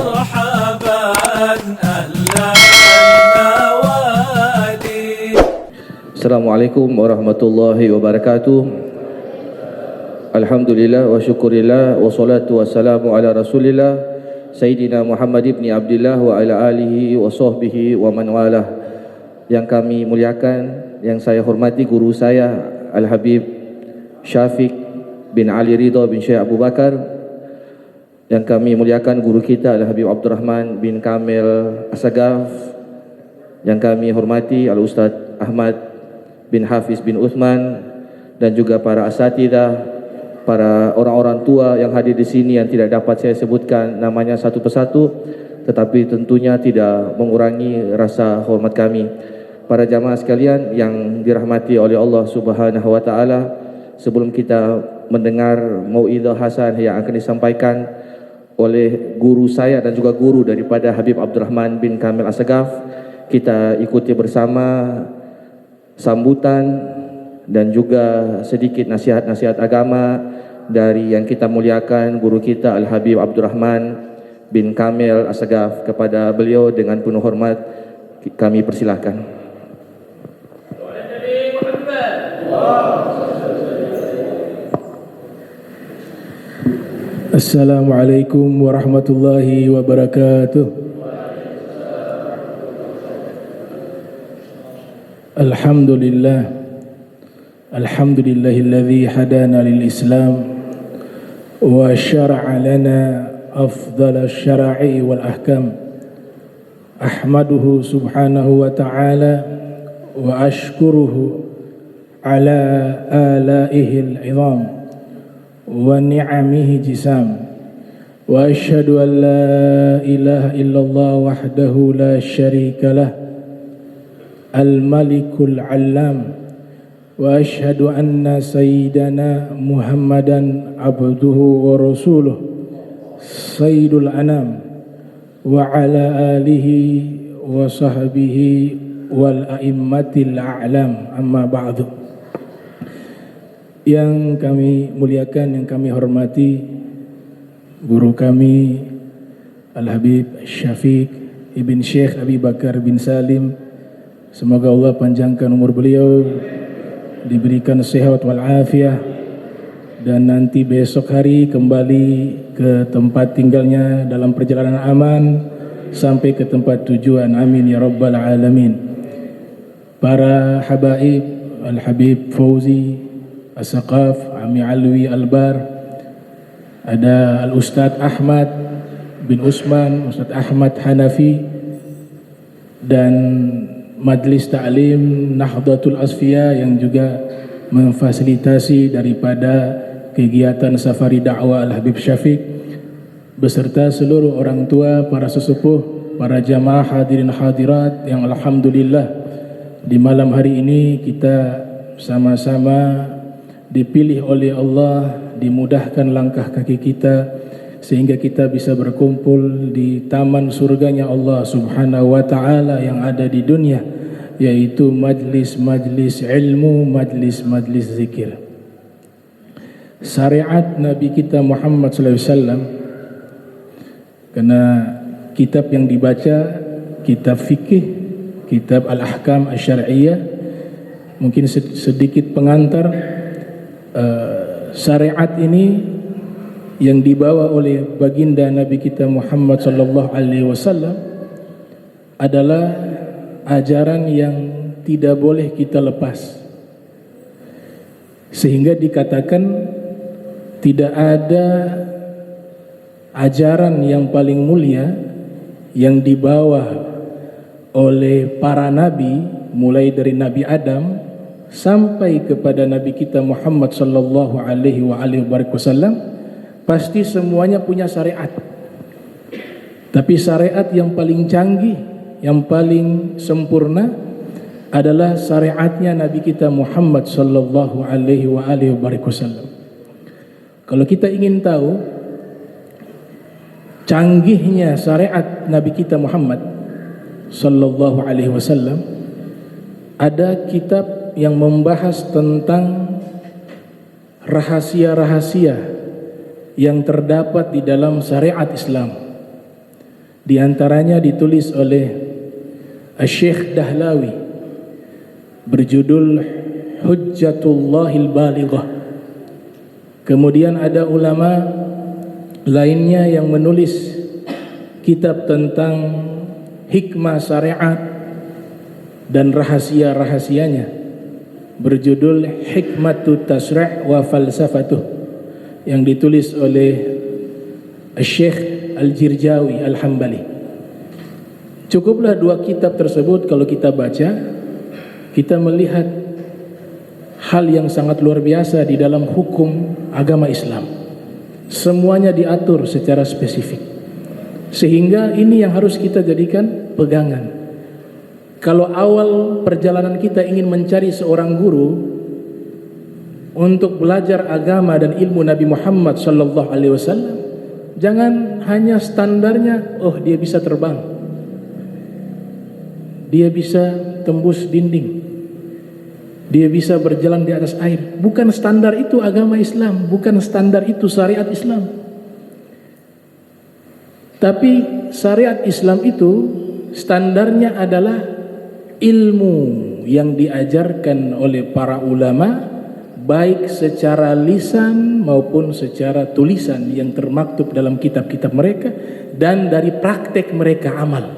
مرحبا أهلا النوادي. Assalamualaikum warahmatullahi wabarakatuh. Alhamdulillah wa syukurillah wa salatu wassalamu ala rasulillah Sayyidina Muhammad ibn Abdullah wa ala alihi wa sahbihi wa man walah. Yang kami muliakan, yang saya hormati guru saya Al-Habib Syafiq bin Ali Ridha bin Syekh Abu Bakar. Yang kami muliakan guru kita Al-Habib Abdurrahman bin Kamil Asagaf. Yang kami hormati Al-Ustaz Ahmad bin Hafiz bin Uthman, dan juga para asatidah, para orang-orang tua yang hadir di sini yang tidak dapat saya sebutkan namanya satu persatu, tetapi tentunya tidak mengurangi rasa hormat kami. Para jamaah sekalian yang dirahmati oleh Allah Subhanahu wa taala, sebelum kita mendengar mauidhah hasan yang akan disampaikan oleh guru saya dan juga guru daripada Habib Abdurrahman bin Kamil Asagaf, kita ikuti bersama sambutan dan juga sedikit nasihat-nasihat agama dari yang kita muliakan guru kita Al-Habib Abdurrahman bin Kamil Asagaf. Kepada beliau dengan penuh hormat kami persilahkan. Assalamualaikum warahmatullahi wabarakatuh. Alhamdulillah, alhamdulillahilladzi hadana lil Islam wa syara'a lana afdal asy-syara'i wal ahkam. Ahmaduhu subhanahu wa ta'ala wa ashkuruhu ala alaihi al-'idham wa ni'amihi jisam, wa asyhadu an la ilaha illallah wahdahu la syarika lah al-malikul 'allam, wa asyhadu anna sayyidana Muhammadan abduhu wa rasuluh sayyidul anam, wa ala alihi wa sahbihi wal a'immatil a'lam, amma ba'du. Yang kami muliakan, yang kami hormati guru kami Al-Habib Syafiq ibn Syekh Abi Bakar bin Salim, semoga Allah panjangkan umur beliau, diberikan sehat wal afiah, dan nanti besok hari kembali ke tempat tinggalnya dalam perjalanan aman sampai ke tempat tujuan, amin ya rabbal alamin. Para habaib Al-Habib Fauzi As-Saqaf, Ami Alwi Albar, ada Al-Ustadz Ahmad bin Usman, Ustadz Ahmad Hanafi, dan Majlis Ta'lim Nahdlatul Asfiya yang juga memfasilitasi daripada kegiatan safari dakwah Al-Habib Syafiq, beserta seluruh orang tua, para sesepuh, para jamaah hadirin hadirat yang alhamdulillah di malam hari ini kita sama-sama dipilih oleh Allah, dimudahkan langkah kaki kita sehingga kita bisa berkumpul di taman surganya Allah Subhanahu wa taala yang ada di dunia, yaitu majlis-majlis ilmu, majlis-majlis zikir. Syariat Nabi kita Muhammad sallallahu alaihi wasallam, karena kitab yang dibaca kitab fikih, kitab al-ahkam asy-syar'iyyah, mungkin sedikit pengantar. Syariat ini yang dibawa oleh baginda Nabi kita Muhammad sallallahu alaihi wasallam adalah ajaran yang tidak boleh kita lepas, sehingga dikatakan tidak ada ajaran yang paling mulia yang dibawa oleh para nabi, mulai dari Nabi Adam sampai kepada Nabi kita Muhammad sallallahu alaihi wasallam, pasti semuanya punya syariat. Tapi syariat yang paling canggih, yang paling sempurna adalah syariatnya Nabi kita Muhammad sallallahu alaihi wasallam. Kalau kita ingin tahu canggihnya syariat Nabi kita Muhammad sallallahu alaihi wasallam, ada kitab yang membahas tentang rahasia-rahasia yang terdapat di dalam syariat Islam. Di antaranya ditulis oleh Syekh Dahlawi berjudul Hujjatullahil Balighah. Kemudian ada ulama lainnya yang menulis kitab tentang hikmah syariat dan rahasia-rahasianya berjudul Hikmatut Tasri' wa Falsafatuh yang ditulis oleh Syekh Al-Jirjawi Al-Hambali. Cukuplah dua kitab tersebut kalau kita baca, kita melihat hal yang sangat luar biasa di dalam hukum agama Islam. Semuanya diatur secara spesifik, sehingga ini yang harus kita jadikan pegangan. Kalau awal perjalanan kita ingin mencari seorang guru untuk belajar agama dan ilmu Nabi Muhammad SAW, jangan hanya standarnya, oh dia bisa terbang, dia bisa tembus dinding, dia bisa berjalan di atas air. Bukan standar itu agama Islam, bukan standar itu syariat Islam. Tapi syariat Islam itu standarnya adalah ilmu yang diajarkan oleh para ulama, baik secara lisan maupun secara tulisan yang termaktub dalam kitab-kitab mereka dan dari praktek mereka amal.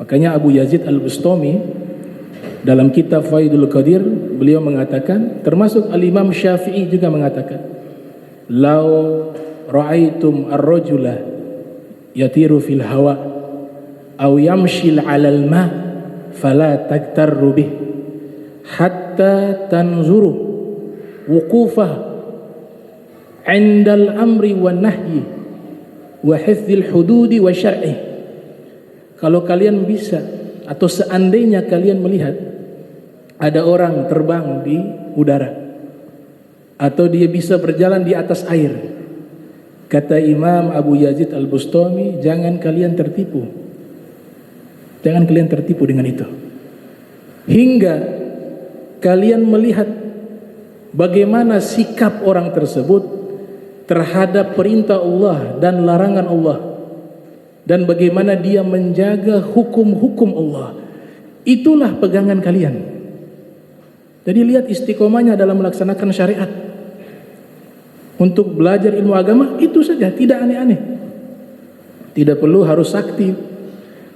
Makanya Abu Yazid Al-Bustami dalam kitab Faidul Qadir beliau mengatakan, termasuk Al-Imam Syafi'i juga mengatakan, "Lau ra'aitum ar-rajula yatiru fil hawa aw yamshil 'alal ma' fala taktarru bih hatta tanzuru wuqufah 'indal amri wan nahyi wa hifdzil hududi wa syar'i." Kalau kalian bisa atau seandainya kalian melihat ada orang terbang di udara atau dia bisa berjalan di atas air, kata Imam Abu Yazid Al-Bustami, jangan kalian tertipu. Jangan kalian tertipu dengan itu. Hingga kalian melihat bagaimana sikap orang tersebut terhadap perintah Allah dan larangan Allah, dan bagaimana dia menjaga hukum-hukum Allah. Itulah pegangan kalian. Jadi lihat istiqomahnya dalam melaksanakan syariat. Untuk belajar ilmu agama itu saja, tidak aneh-aneh. Tidak perlu harus sakti.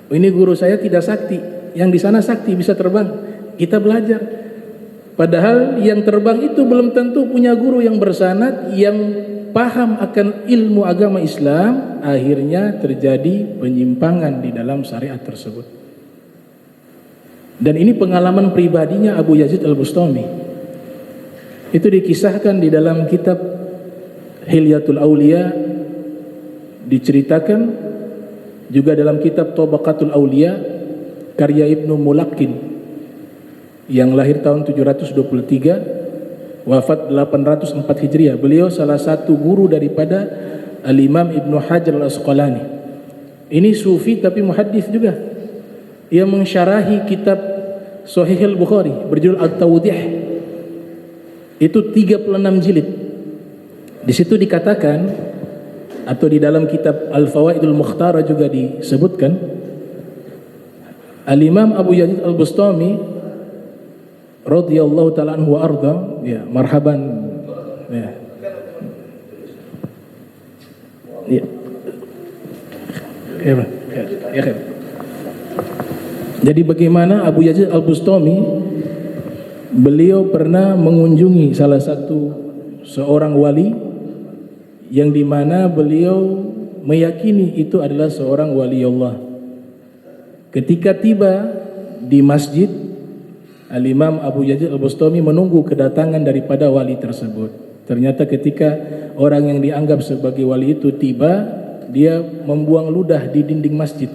Ini guru saya tidak sakti, yang di sana sakti bisa terbang. Kita belajar. Padahal yang terbang itu belum tentu punya guru yang bersanad, yang paham akan ilmu agama Islam. Akhirnya terjadi penyimpangan di dalam syariat tersebut. Dan ini pengalaman pribadinya Abu Yazid Al-Bustami. Itu dikisahkan di dalam kitab Hilyatul Aulia, diceritakan juga dalam kitab Tabaqatul Aulia karya Ibnu Mulaqqin yang lahir tahun 723 wafat 804 Hijriah. Beliau salah satu guru daripada Al-Imam Ibnu Hajar Al-Asqalani. Ini sufi tapi muhaddis juga. Ia mensyarahi kitab Sahih Al-Bukhari berjudul At-Tawdih. Itu 36 jilid. Di situ dikatakan, atau di dalam kitab Al-Fawaidul Mukhtara juga disebutkan, Al-Imam Abu Yazid Al-Bustami radhiyallahu ta'ala anhu wa arda, ya, marhaban, ya. Ya. Ya. Jadi bagaimana Abu Yazid Al-Bustami, beliau pernah mengunjungi salah satu seorang wali yang dimana beliau meyakini itu adalah seorang wali Allah. Ketika tiba di masjid, Al-Imam Abu Yazid Al-Bustami menunggu kedatangan daripada wali tersebut. Ternyata ketika orang yang dianggap sebagai wali itu tiba, dia membuang ludah di dinding masjid.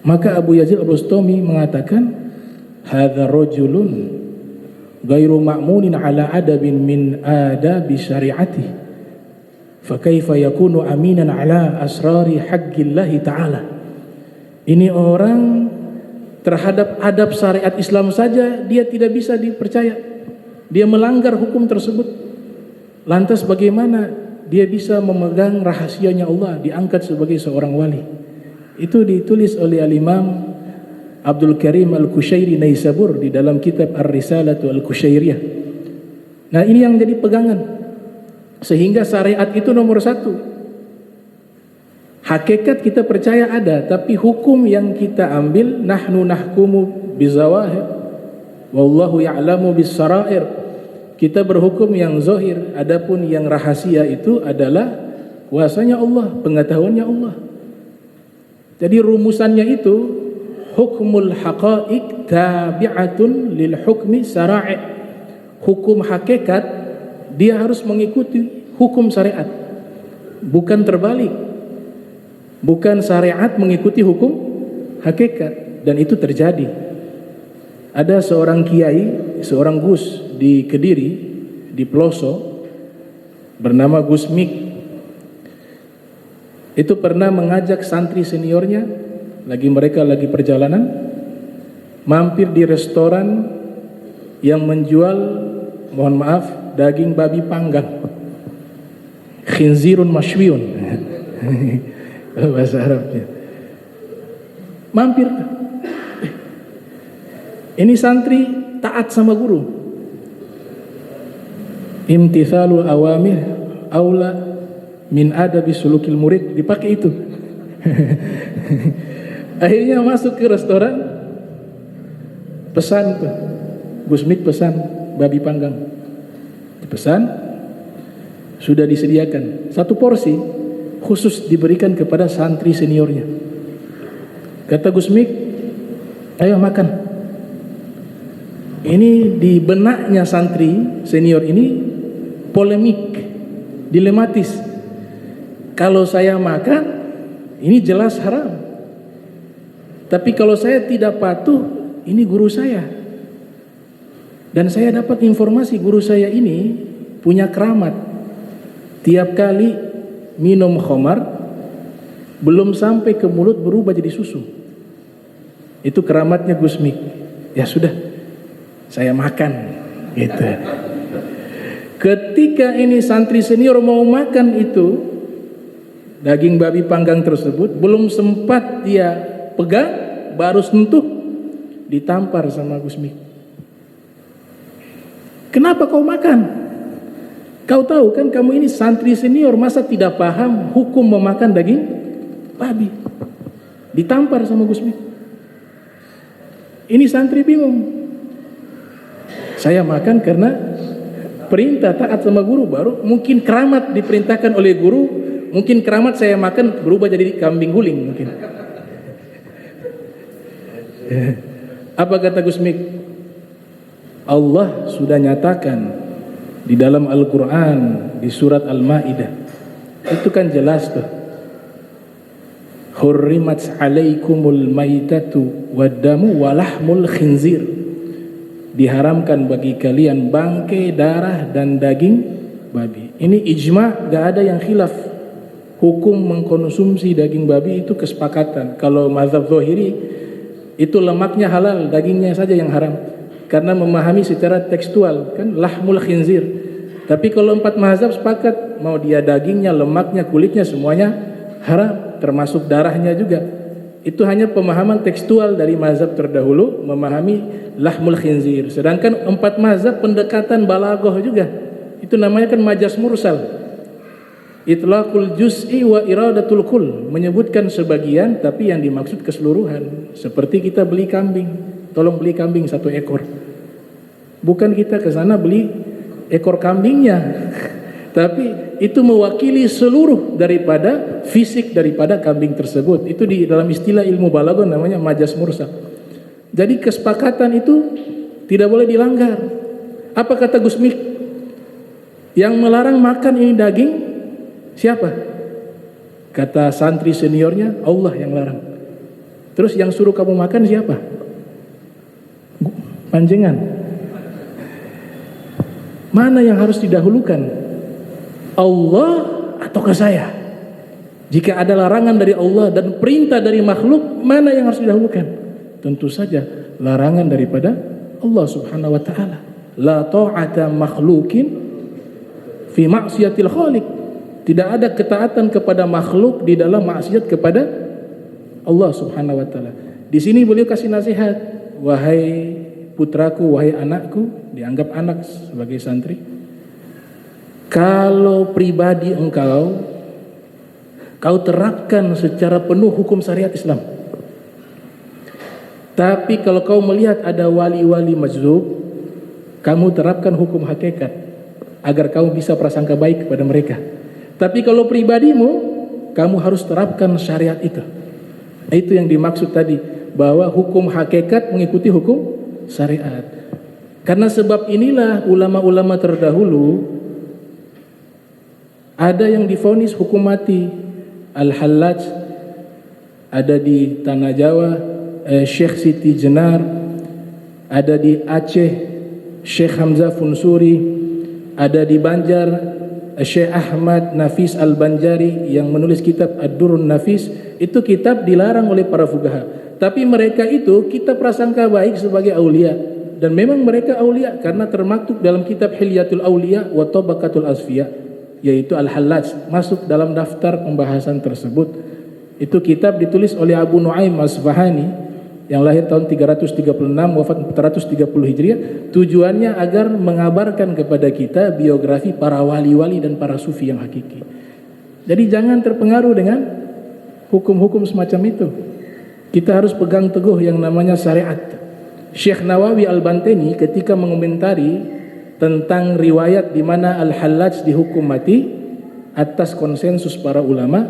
Maka Abu Yazid Al-Bustami mengatakan, "Hadza rajulun ghairu ma'munin ala adabin min adabi syari'ati, fa kaifa yakunu aminan ala asrari haqqillahi ta'ala." Ini orang terhadap adab syariat Islam saja dia tidak bisa dipercaya. Dia melanggar hukum tersebut. Lantas bagaimana dia bisa memegang rahasianya Allah, diangkat sebagai seorang wali. Itu ditulis oleh Al-Imam Abdul Karim Al-Kushairi Naisabur di dalam kitab Ar-Risalatu Al-Kushairiyah. Nah, ini yang jadi pegangan. Sehingga syariat itu nomor satu. Hakikat kita percaya ada, tapi hukum yang kita ambil, nahnu nahkumu bizawahir wallahu ya'lamu bis-sarair. Kita berhukum yang zahir, adapun yang rahasia itu adalah kuasanya Allah, pengetahuannya Allah. Jadi rumusannya itu hukmul haqa'iq tabi'atun lil hukmi sara'i'. Hukum hakikat dia harus mengikuti hukum syariat, bukan terbalik. Bukan syariat mengikuti hukum hakikat, dan itu terjadi. Ada seorang kiai, seorang Gus di Kediri, di Peloso, bernama Gus Mik. Itu pernah mengajak santri seniornya, mereka lagi perjalanan, mampir di restoran yang menjual, mohon maaf, daging babi panggang, khinzirun mashwiun, bahasa Arabnya. Mampir. Ini santri taat sama guru. Imtithalul awamir aula min adabi sulukil murid, dipakai itu. Akhirnya masuk ke restoran, pesan tuh, Gus Mik pesan babi panggang. Dipesan, sudah disediakan satu porsi khusus diberikan kepada santri seniornya. Kata Gus Mik, ayo makan. Ini di benaknya santri senior ini polemik, dilematis. Kalau saya makan, ini jelas haram. Tapi kalau saya tidak patuh, ini guru saya. Dan saya dapat informasi guru saya ini punya keramat. Tiap kali minum khamar, belum sampai ke mulut berubah jadi susu. Itu keramatnya Gus Mik. Ya sudah, saya makan gitu. Ketika ini santri senior mau makan itu daging babi panggang tersebut, belum sempat dia pegang, baru sentuh, ditampar sama Gus Mik. Kenapa kau makan? Kau tahu kan kamu ini santri senior, masa tidak paham hukum memakan daging babi? Ditampar sama Gus Mik. Ini santri bingung. Saya makan karena perintah taat sama guru, baru mungkin keramat diperintahkan oleh guru, mungkin keramat saya makan berubah jadi kambing guling mungkin. Apa kata Gus Mik? Allah sudah nyatakan di dalam Al-Quran, di surat Al-Ma'idah, itu kan jelas tuh, hurrimat alaikumul maitatu waddamu walahmul khinzir, diharamkan bagi kalian bangkai, darah, dan daging babi. Ini ijma', gak ada yang khilaf. Hukum mengkonsumsi daging babi itu kesepakatan. Kalau mazhab Zahiri itu lemaknya halal, dagingnya saja yang haram, karena memahami secara tekstual kan lahmul khinzir. Tapi kalau empat mazhab sepakat, mau dia dagingnya, lemaknya, kulitnya, semuanya haram, termasuk darahnya juga. Itu hanya pemahaman tekstual dari mazhab terdahulu memahami lahmul khinzir. Sedangkan empat mazhab pendekatan balaghah juga. Itu namanya kan majaz mursal. Itlaqul juz'i wa iradatul kull, menyebutkan sebagian tapi yang dimaksud keseluruhan. Seperti kita beli kambing, tolong beli kambing 1 ekor. Bukan kita ke sana beli ekor kambingnya, tapi itu mewakili seluruh daripada fisik daripada kambing tersebut. Itu di dalam istilah ilmu balaghah namanya majaz mursal. Jadi kesepakatan itu tidak boleh dilanggar. Apa kata Gus Mik? Yang melarang makan ini daging siapa? Kata santri seniornya, Allah yang larang. Terus yang suruh kamu makan siapa? Panjengan. Mana yang harus didahulukan? Allah ataukah saya? Jika ada larangan dari Allah dan perintah dari makhluk, mana yang harus didahulukan? Tentu saja larangan daripada Allah Subhanahu wa taala. La ta'ata makhlukin fi ma'siyatil khaliq. Tidak ada ketaatan kepada makhluk di dalam maksiat kepada Allah Subhanahu wa taala. Di sini beliau kasih nasihat, wahai putraku, wahai anakku, dianggap anak sebagai santri. Kalau pribadi kau terapkan secara penuh hukum syariat Islam. Tapi kalau kau melihat ada wali-wali majzub, kamu terapkan hukum hakikat agar kamu bisa prasangka baik kepada mereka. Tapi kalau pribadimu, kamu harus terapkan syariat itu. Itu yang dimaksud tadi, bahwa hukum hakikat mengikuti hukum syariat. Karena sebab inilah ulama-ulama terdahulu ada yang divonis hukum mati. Al-Hallaj ada di Tanah Jawa, Syekh Siti Jenar, ada di Aceh Syekh Hamzah Funsuri, ada di Banjar Syekh Ahmad Nafis Al-Banjari yang menulis kitab Ad-Durrun Nafis. Itu kitab dilarang oleh para fuqaha, tapi mereka itu kita prasangka baik sebagai aulia, dan memang mereka aulia karena termaktub dalam kitab Hilyatul Aulia wa Tabaqatul Asfiya, yaitu Al-Hallaj masuk dalam daftar pembahasan tersebut. Itu kitab ditulis oleh Abu Nuaim Asbahani yang lahir tahun 336 wafat 430 Hijriah. Tujuannya agar mengabarkan kepada kita biografi para wali-wali dan para sufi yang hakiki. Jadi jangan terpengaruh dengan hukum-hukum semacam itu. Kita harus pegang teguh yang namanya syariat. Syekh Nawawi Al-Bantani ketika mengomentari tentang riwayat di mana Al-Hallaj dihukum mati atas konsensus para ulama,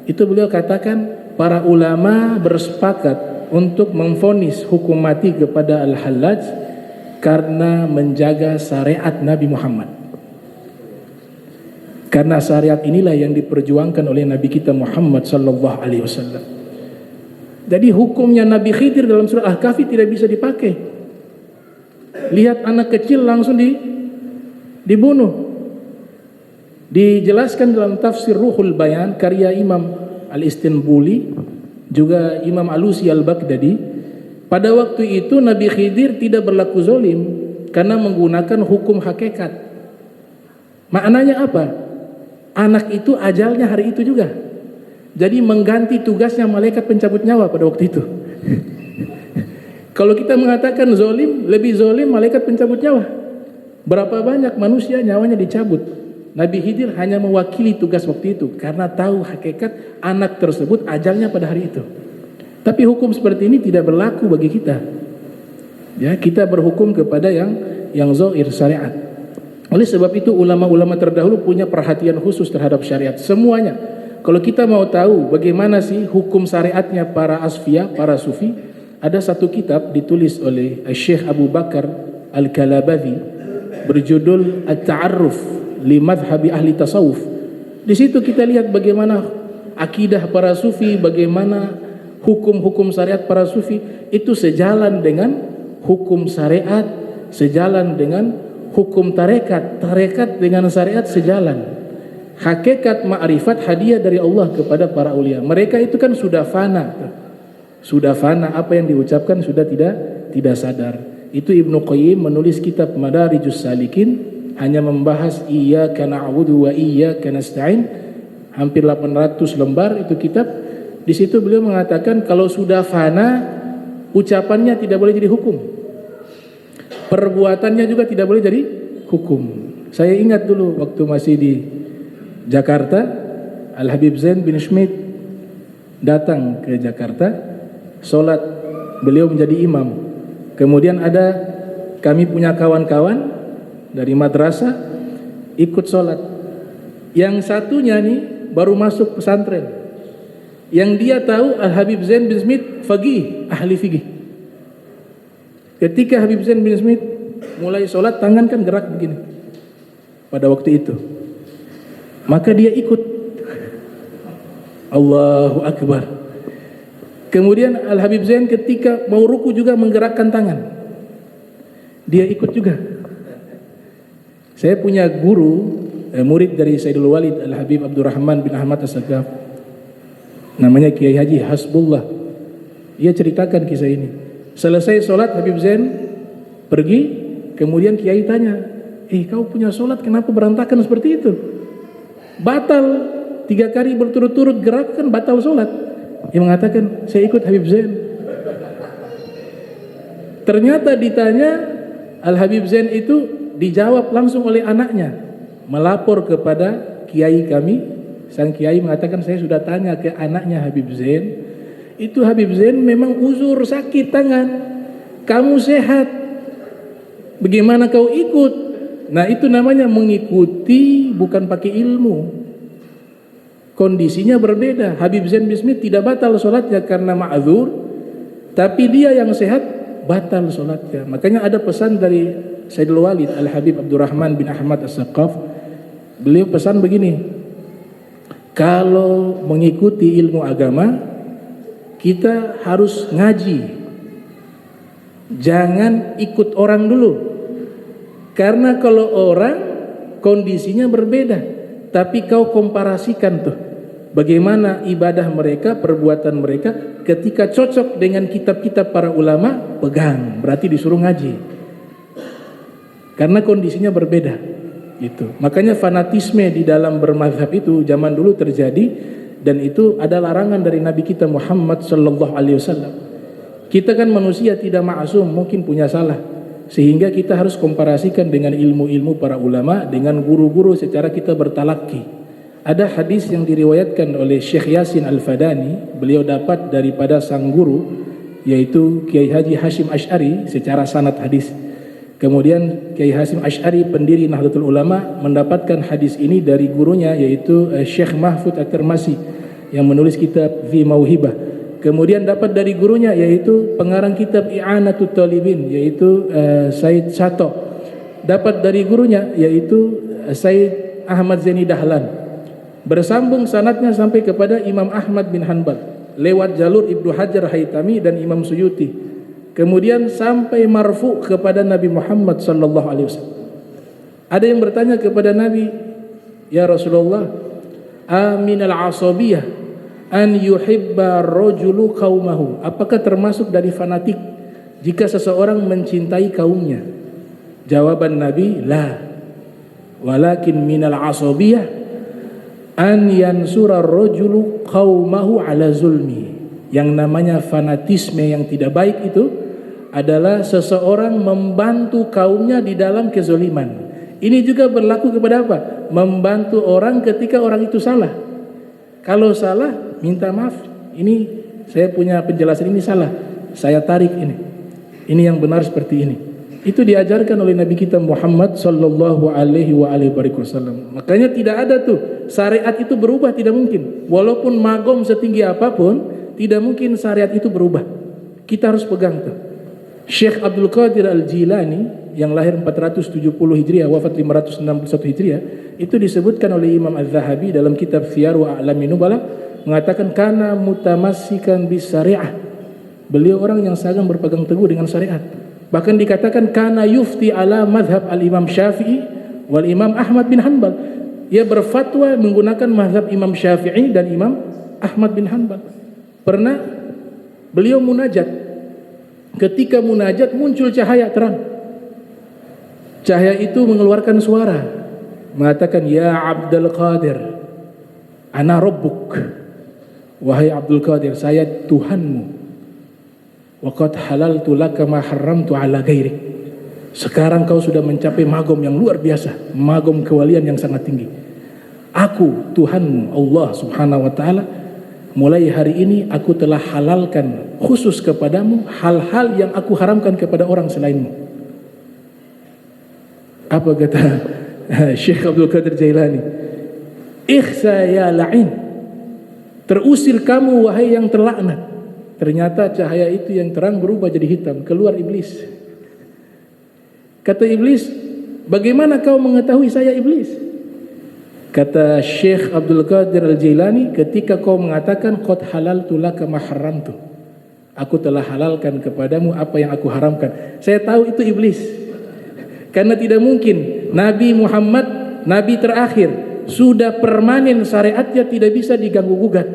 itu beliau katakan para ulama bersepakat untuk memvonis hukum mati kepada Al-Hallaj karena menjaga syariat Nabi Muhammad. Karena syariat inilah yang diperjuangkan oleh Nabi kita Muhammad sallallahu alaihi wasallam. Jadi hukumnya Nabi Khidir dalam surah Al-Kahfi tidak bisa dipakai. Lihat anak kecil langsung dibunuh. Dijelaskan dalam tafsir Ruhul Bayan karya Imam Al-Istinbuli, juga Imam Alusi Al-Baghdadi, pada waktu itu Nabi Khidir tidak berlaku zalim karena menggunakan hukum hakikat. Maknanya apa? Anak itu ajalnya hari itu juga, jadi mengganti tugasnya malaikat pencabut nyawa pada waktu itu. Kalau kita mengatakan zalim, lebih zalim malaikat pencabut nyawa. Berapa banyak manusia nyawanya dicabut. Nabi Khidir hanya mewakili tugas waktu itu karena tahu hakikat anak tersebut ajalnya pada hari itu. Tapi hukum seperti ini tidak berlaku bagi kita. Ya, kita berhukum kepada yang zahir syariat. Oleh sebab itu ulama-ulama terdahulu punya perhatian khusus terhadap syariat semuanya. Kalau kita mau tahu bagaimana sih hukum syariatnya para asfiya, para sufi, ada satu kitab ditulis oleh Syekh Abu Bakar Al-Kalabadhi berjudul At-Ta'arruf li madhhabi ahli tasawuf. Di situ kita lihat bagaimana akidah para sufi, bagaimana hukum-hukum syariat para sufi itu sejalan dengan hukum syariat, sejalan dengan hukum tarekat, tarekat dengan syariat sejalan. Hakikat ma'rifat hadiah dari Allah kepada para aulia. Mereka itu kan sudah fana. Sudah fana, apa yang diucapkan sudah tidak sadar. Itu Ibnu Qayyim menulis kitab Madarijus Salikin, hanya membahas iyyaka na'budu wa iyyaka nasta'in, hampir 800 lembar itu kitab. Di situ beliau mengatakan kalau sudah fana, ucapannya tidak boleh jadi hukum, perbuatannya juga tidak boleh jadi hukum. Saya ingat dulu waktu masih di Jakarta, Al-Habib Zain bin Schmid datang ke Jakarta, sholat, beliau menjadi imam. Kemudian ada kami punya kawan-kawan dari madrasah ikut sholat. Yang satunya nih baru masuk pesantren. Yang dia tahu Al-Habib Zain bin Smith faqih, ahli fikih. Ketika Habib Zain bin Smith mulai sholat, tangan kan gerak begini pada waktu itu. Maka dia ikut. Allahu Akbar. Kemudian Al-Habib Zain ketika mau ruku juga menggerakkan tangan. Dia ikut juga. Saya punya guru, murid dari Sayyidul Walid Al-Habib Abdurrahman bin Ahmad As-Sagaf, namanya Kiai Haji Hasbullah. Ia ceritakan kisah ini. Selesai sholat Habib Zain pergi, kemudian Kiai tanya, kau punya sholat kenapa berantakan seperti itu? batal 3 kali berturut-turut gerakan batal sholat. Dia mengatakan saya ikut Habib Zain. Ternyata ditanya Al Habib Zain itu dijawab langsung oleh anaknya, melapor kepada kiai kami. Sang kiai mengatakan saya sudah tanya ke anaknya Habib Zain, itu Habib Zain memang uzur sakit tangan, kamu sehat, bagaimana kau ikut? Nah itu namanya mengikuti bukan pakai ilmu. Kondisinya berbeda. Habib Zain bin Smith tidak batal sholatnya karena ma'dzur, tapi dia yang sehat batal sholatnya. Makanya ada pesan dari Sayyidul Walid Al-Habib Abdurrahman bin Ahmad As-Saqaf. Beliau pesan begini, kalau mengikuti ilmu agama kita harus ngaji, jangan ikut orang dulu. Karena kalau orang kondisinya berbeda, tapi kau komparasikan tuh bagaimana ibadah mereka, perbuatan mereka, ketika cocok dengan kitab-kitab para ulama, pegang, berarti disuruh ngaji. Karena kondisinya berbeda. Gitu. Makanya fanatisme di dalam bermazhab itu zaman dulu terjadi, dan itu ada larangan dari Nabi kita Muhammad sallallahu alaihi wasallam. Kita kan manusia tidak maksum, mungkin punya salah. Sehingga kita harus komparasikan dengan ilmu-ilmu para ulama, dengan guru-guru secara kita bertalaki. Ada hadis yang diriwayatkan oleh Syekh Yasin Al-Fadani, beliau dapat daripada sang guru yaitu Kiai Haji Hashim Asy'ari secara sanad hadis. Kemudian Kiai Hashim Asy'ari pendiri Nahdlatul Ulama mendapatkan hadis ini dari gurunya yaitu Syekh Mahfud At-Tirmasi yang menulis kitab Fi Mauhibah. Kemudian dapat dari gurunya yaitu pengarang kitab I'anatut Talibin yaitu Said Sato. Dapat dari gurunya yaitu Said Ahmad Zaini Dahlan. Bersambung sanadnya sampai kepada Imam Ahmad bin Hanbal lewat jalur Ibnu Hajar Haytami dan Imam Suyuti. Kemudian sampai marfu kepada Nabi Muhammad sallallahu alaihi wasallam. Ada yang bertanya kepada Nabi, "Ya Rasulullah, aminal asabiyah an yuhibba rajulu qaumahu?" Apakah termasuk dari fanatik jika seseorang mencintai kaumnya? Jawaban Nabi, "La. Walakin minal asabiyah an yansura rajulu qaumahu ala zulmi." Yang namanya fanatisme yang tidak baik itu adalah seseorang membantu kaumnya di dalam kezoliman. Ini juga berlaku kepada apa? Membantu orang ketika orang itu salah. Kalau salah, minta maaf. Ini saya punya penjelasan, ini salah, saya tarik ini. Ini yang benar seperti ini. Itu diajarkan oleh Nabi kita Muhammad sallallahu alaihi wasallam. Makanya tidak ada tuh syariat itu berubah, tidak mungkin. Walaupun magom setinggi apapun, tidak mungkin syariat itu berubah. Kita harus pegang tuh. Syekh Abdul Qadir Al-Jilani yang lahir 470 Hijriah, wafat 561 Hijriah, itu disebutkan oleh Imam Az-Zahabi dalam kitab Syiar wa A'lamin Nubala, mengatakan kana mutamassikan bis syariah. Beliau orang yang sangat berpegang teguh dengan syariat. Bahkan dikatakan kana yufti ala madhab al-Imam Syafi'i wal Imam Ahmad bin Hanbal. Ia berfatwa menggunakan mazhab Imam Syafi'i dan Imam Ahmad bin Hanbal. Pernah beliau munajat. Ketika munajat muncul cahaya terang. Cahaya itu mengeluarkan suara, mengatakan, "Ya Abdul Qadir, ana rabbuk." Wahai Abdul Qadir, saya Tuhanmu. Wa qad halaltu laka ma haramtu ala ghairik. Sekarang kau sudah mencapai magom yang luar biasa, magom kewalian yang sangat tinggi. Aku Tuhanmu, Allah Subhanahu wa taala, mulai hari ini aku telah halalkan khusus kepadamu hal-hal yang aku haramkan kepada orang selainmu. Apa kata Syekh Abdul Qadir Jailani? Ikhsa ya la'in, terusir kamu wahai yang terlaknat. Ternyata cahaya itu yang terang berubah jadi hitam, keluar iblis. Kata iblis, bagaimana kau mengetahui saya iblis? Kata Syekh Abdul Qadir Al-Jailani, ketika kau mengatakan qad halaltu laka ma haramtu, aku telah halalkan kepadamu apa yang aku haramkan. Saya tahu itu iblis. Karena tidak mungkin Nabi Muhammad, Nabi terakhir, sudah permanen syariatnya tidak bisa diganggu gugat.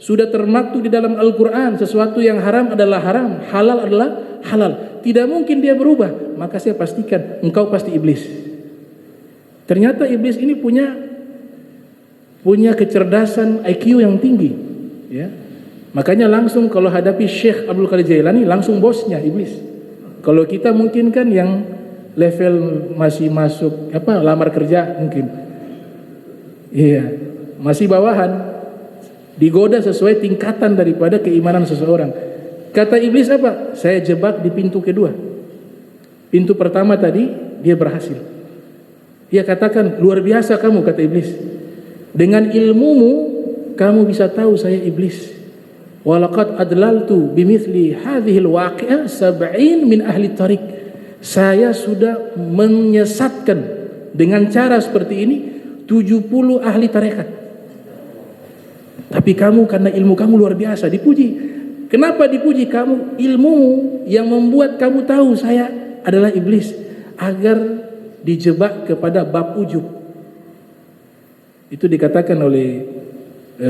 Sudah termaktub di dalam Al-Quran, sesuatu yang haram adalah haram, halal adalah halal. Tidak mungkin dia berubah. Maka saya pastikan engkau pasti iblis. Ternyata iblis ini punya punya kecerdasan IQ yang tinggi, ya. Makanya langsung kalau hadapi Syekh Abdul Qadir Jailani langsung bosnya iblis. Kalau kita mungkin kan yang level masih masuk lamar kerja mungkin, iya, masih bawahan, digoda sesuai tingkatan daripada keimanan seseorang. Kata iblis apa? Saya jebak di pintu kedua. Pintu pertama tadi dia berhasil. Dia katakan, luar biasa kamu, kata iblis. Dengan ilmumu kamu bisa tahu saya iblis. Walaqad adlaltu bimithli hadhil waqi'ah 70 min ahli tariq. Saya sudah menyesatkan dengan cara seperti ini 70 ahli tarekat. Tapi kamu karena ilmu kamu luar biasa, dipuji. Kenapa dipuji? Kamu ilmumu yang membuat kamu tahu saya adalah iblis, agar dijebak kepada bab ujub. Itu dikatakan oleh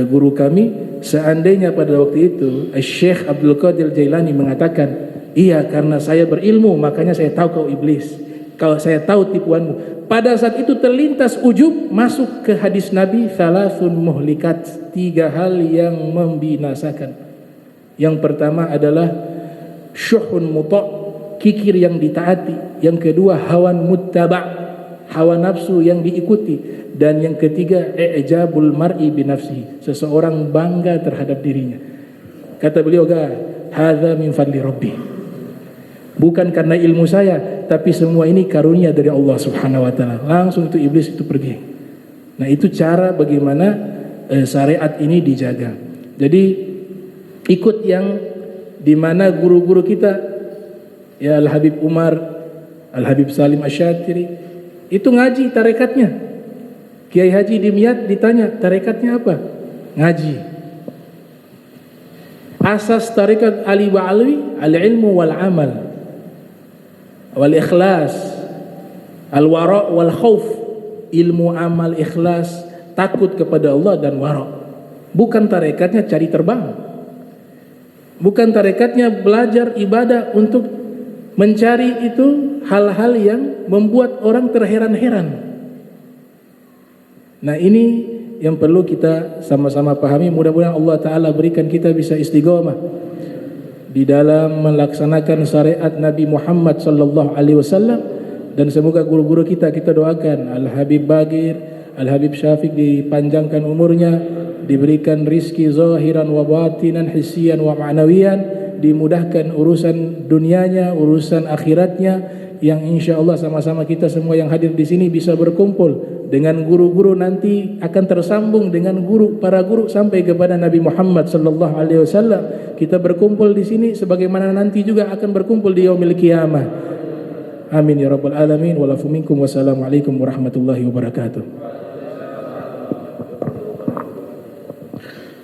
guru kami, seandainya pada waktu itu Syekh Abdul Qadir Jailani mengatakan, iya karena saya berilmu makanya saya tahu kau iblis, kalau saya tahu tipuanmu. Pada saat itu terlintas ujub, masuk ke hadis Nabi, thalathun muhlikat, 3 hal yang membinasakan. Yang pertama adalah syuhun muta', kikir yang ditaati. Yang kedua hawan muttaba', hawa nafsu yang diikuti. Dan yang ketiga i'jabul mar'i binafsihi, seseorang bangga terhadap dirinya. Kata beliau, hadza min fadli rabbi, bukan karena ilmu saya, tapi semua ini karunia dari Allah Subhanahu wa taala. Langsung itu iblis itu pergi. Nah, itu cara bagaimana syariat ini dijaga. Jadi ikut yang dimana guru-guru kita, ya Al-Habib Umar, Al-Habib Salim Asy-Syatiri, itu ngaji tarekatnya. Kiai Haji Dimyat ditanya, tarekatnya apa? Ngaji. Asas tarekat Ali Ba'alwi, al-ilmu wal amal wal ikhlas, al-wara' wal khauf, ilmu, amal, ikhlas, takut kepada Allah dan wara'. Bukan tarekatnya cari terbang. Bukan tarekatnya belajar ibadah untuk mencari itu hal-hal yang membuat orang terheran-heran. Nah, ini yang perlu kita sama-sama pahami. Mudah-mudahan Allah Ta'ala berikan kita bisa istiqomah di dalam melaksanakan syariat Nabi Muhammad sallallahu alaihi wasallam, dan semoga guru-guru kita doakan Al-Habib Bagir, Al-Habib Syafiq dipanjangkan umurnya, diberikan rizki zahiran wa batinan, hissian wa ma'nawiyan, dimudahkan urusan dunianya, urusan akhiratnya, yang insya Allah sama-sama kita semua yang hadir di sini bisa berkumpul dengan guru-guru, nanti akan tersambung dengan para guru sampai kepada Nabi Muhammad sallallahu alaihi wasallam. Kita berkumpul di sini sebagaimana nanti juga akan berkumpul di yaumil qiyamah. Amin ya rabbal alamin. Walafu minkum. Wassalamualaikum warahmatullahi wabarakatuh.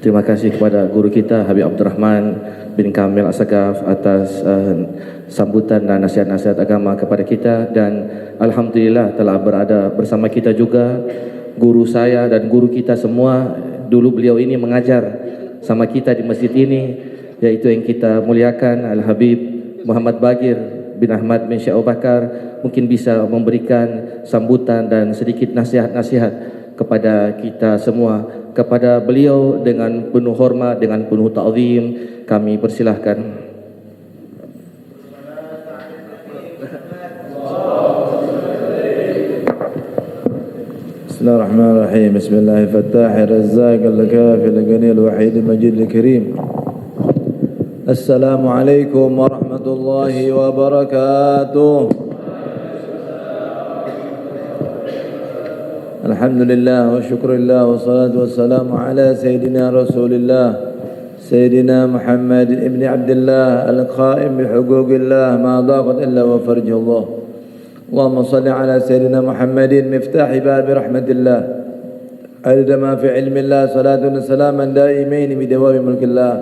Terima kasih kepada guru kita Habib Abdurrahman bin Kamil As-Sagaf atas sambutan dan nasihat-nasihat agama kepada kita. Dan alhamdulillah telah berada bersama kita juga guru saya dan guru kita semua. Dulu beliau ini mengajar sama kita di masjid ini, yaitu yang kita muliakan Al-Habib Muhammad Bagir bin Ahmad bin Syekh Abu Bakar. Mungkin bisa memberikan sambutan dan sedikit nasihat-nasihat kepada kita semua. Kepada beliau dengan penuh hormat, dengan penuh ta'zim, kami persilahkan. Bismillahirrahmanirrahim. Bismillahirrahmanirrahim. Al-Kafi al-Ghani al-Wahid al-Majid al-Karim. Assalamualaikum warahmatullahi wabarakatuh. Alhamdulillah wa syukurillah wa salatu wassalamu ala Sayyidina Rasulillah Sayyidina Muhammad ibn Abdullah al-Qaim bihuquqillah ma daqat illa wa farjullah. Allahumma salli ala Sayyidina Muhammadin miftahi babi rahmatillah adada ma fi ilmillah salatu wa salaman daimain bidawami mulkillah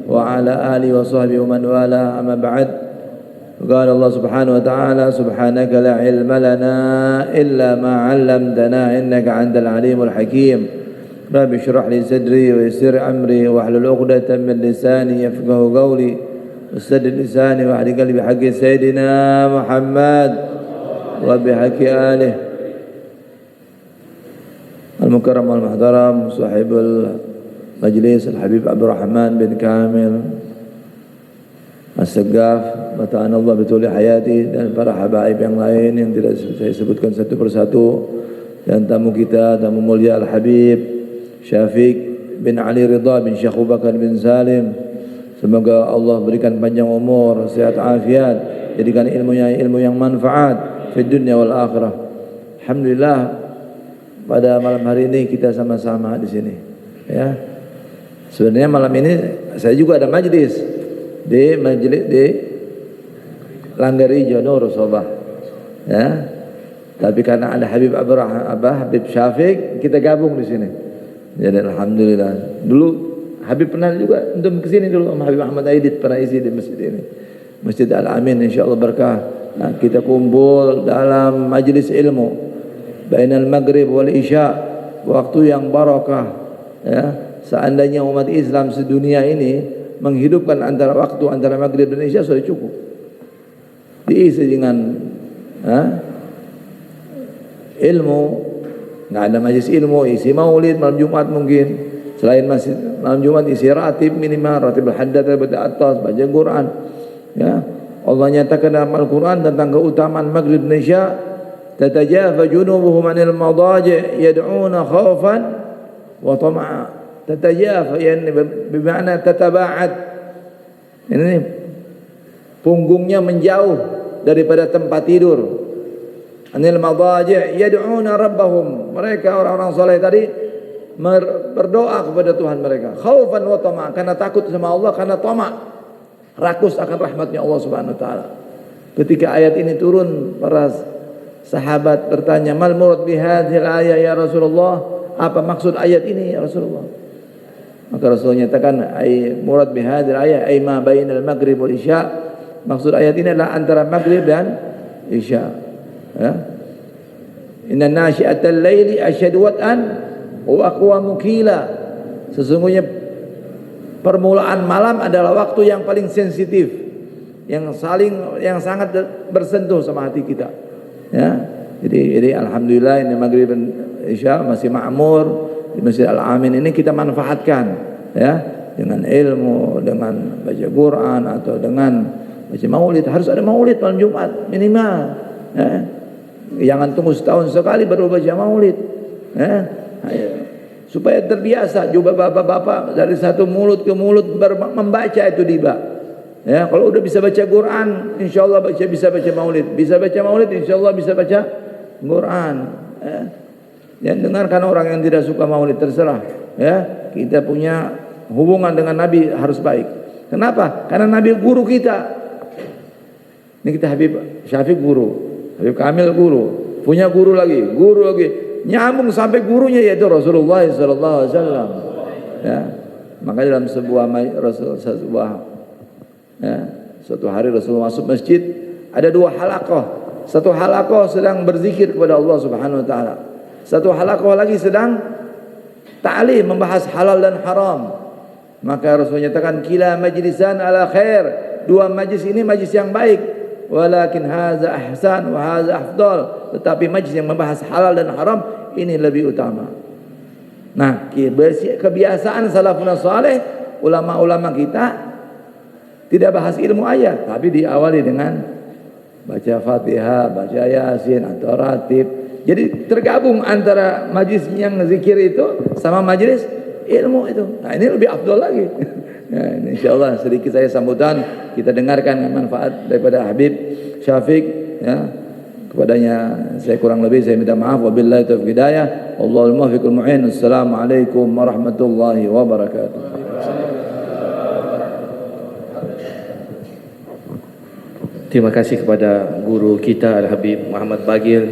wa ala alihi wa sahbihi wa man wala, amma ba'd. قال الله سبحانه وتعالى سبحانك لا علم لنا إلا ما علمتنا إنك أنت العليم الحكيم. رب اشرح لي صدري ويسر أمري واحلل عقدة من لساني يفقهوا قولي واستدل لساني واهد قلبي حق سيدنا محمد وبحق آله. Al-Mukarram Al-Muhtaram Sahibul Majlis Al-Habib Abdurrahman bin Kamil As-Segaf, Bata'an Allah Bituli Hayati, dan para habaib yang lain yang tidak saya sebutkan satu persatu, dan tamu kita, tamu mulia Al-Habib Syafiq bin Ali Ridha bin Syekh Abu Bakar bin Salim. Semoga Allah berikan panjang umur, sehat afiat, jadikan ilmunya ilmu yang manfaat di dunia wal akhirah. Alhamdulillah, pada malam hari ini kita sama-sama di sini, ya. Sebenarnya malam ini saya juga ada majlis di Langgarijo Nur Sobah, ya. Tapi karena ada Habib Habib Syafiq, kita gabung di sini. Jadi alhamdulillah. Dulu Habib pernah juga untuk kesini dulu, sama Habib Ahmad Aidit pernah isi di masjid ini, Masjid Al-Amin, insyaallah berkah. Nah, kita kumpul dalam majlis ilmu bainal maghrib wal isya, waktu yang barakah, ya. Seandainya umat Islam sedunia ini menghidupkan antara maghrib dan isya sudah cukup. Diisi dengan ilmu, nggak ada majlis ilmu, isi maulid malam Jumat mungkin. Selain masjid malam Jumat isi ratib minimal, ratib al-haddad atas, baca Quran, ya. Allah nyatakan dalam Al-Quran tentang keutamaan maghrib dan isya, tatajafa junubuhum anil madaji' yad'una khaufan wa tama'a. Tatajafa yani bermakna tataba'ad. Ini punggungnya menjauh daripada tempat tidur. Anil madaji' yad'una rabbahum. Mereka orang-orang saleh tadi berdoa kepada Tuhan mereka, khaufan wa tama', karena takut sama Allah, karena tama', rakus akan rahmatnya Allah Subhanahu wa taala. Ketika ayat ini turun, para sahabat bertanya, mal murad bi hadhil ayat ya Rasulullah? Apa maksud ayat ini ya Rasulullah? Maka Rasulullah nyatakan, ay murad bi hadhil ayat ay ma bainal maghrib wal isya. Maksud ayat ini adalah antara maghrib dan isya, ya. Inna nasyi'atal laili asyaddu wat'an wa aqwamu qila. Sesungguhnya permulaan malam adalah waktu yang paling sensitif, yang sangat bersentuh sama hati kita, ya. Jadi alhamdulillah ini maghrib dan isya masih makmur di Masjid Al-Amin ini, kita manfaatkan, ya, dengan ilmu, dengan baca Quran atau dengan baca maulid. Harus ada maulid malam Jumat minimal, ya. Jangan tunggu setahun sekali baru baca maulid, ya. Supaya terbiasa juga bapak-bapak dari satu mulut ke mulut membaca itu tiba, ya. Kalau udah bisa baca Quran, insyaallah bisa baca maulid, bisa baca maulid, insyaallah bisa baca Quran, ya. Yang dengarkan orang yang tidak suka maulid terserah, ya. Kita punya hubungan dengan Nabi harus baik. Kenapa? Karena Nabi guru kita. Ini kita Habib Syafiq guru, Habib Kamil guru, punya guru lagi, nyambung sampai gurunya yaitu Rasulullah sallallahu alaihi wasallam, ya. Maka dalam suatu hari Rasulullah masuk masjid, ada dua halaqah. Satu halaqah sedang berzikir kepada Allah Subhanahu wa taala. Satu halaqah lagi sedang ta'lim, membahas halal dan haram. Maka Rasulullah nyatakan, kila majlisan ala khair. Dua majlis ini majlis yang baik. Walakin haza ahsan wa haza afdal. Tetapi majlis yang membahas halal dan haram ini lebih utama. Nah, kebiasaan salafun saleh, ulama-ulama kita tidak bahas ilmu ayat, tapi diawali dengan baca Fatihah, baca Yasin atau ratib. Jadi tergabung antara majlis yang zikir itu sama majlis ilmu itu. Nah, ini lebih afdal lagi. Ya, insyaallah sedikit saya sambutan, kita dengarkan manfaat daripada Habib Syafiq, ya. Kepadanya saya kurang lebih saya minta maaf. Wabillahi taufiq hidayah. Wallahul muwaffiqul mu'in. Assalamualaikum warahmatullahi wabarakatuh. Terima kasih kepada guru kita Al-Habib Muhammad Bagir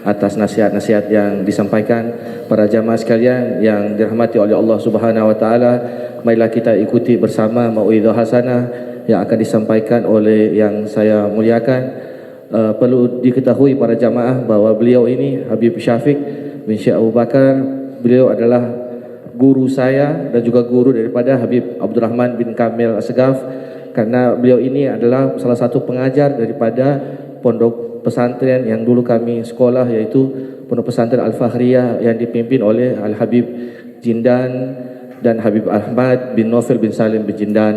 atas nasihat-nasihat yang disampaikan. Para jamaah sekalian yang dirahmati oleh Allah Subhanahu wa taala, marilah kita ikuti bersama mauidhah hasanah yang akan disampaikan oleh yang saya muliakan. Perlu diketahui para jamaah bahwa beliau ini Habib Syafiq bin Syekh Abu Bakar, beliau adalah guru saya dan juga guru daripada Habib Abdurrahman bin Kamil As-Segaf, karena beliau ini adalah salah satu pengajar daripada Pondok pesantren yang dulu kami sekolah, yaitu Pondok Pesantren Al-Fakhriyah yang dipimpin oleh Al-Habib Jindan dan Habib Ahmad bin Novel bin Salim bin Jindan.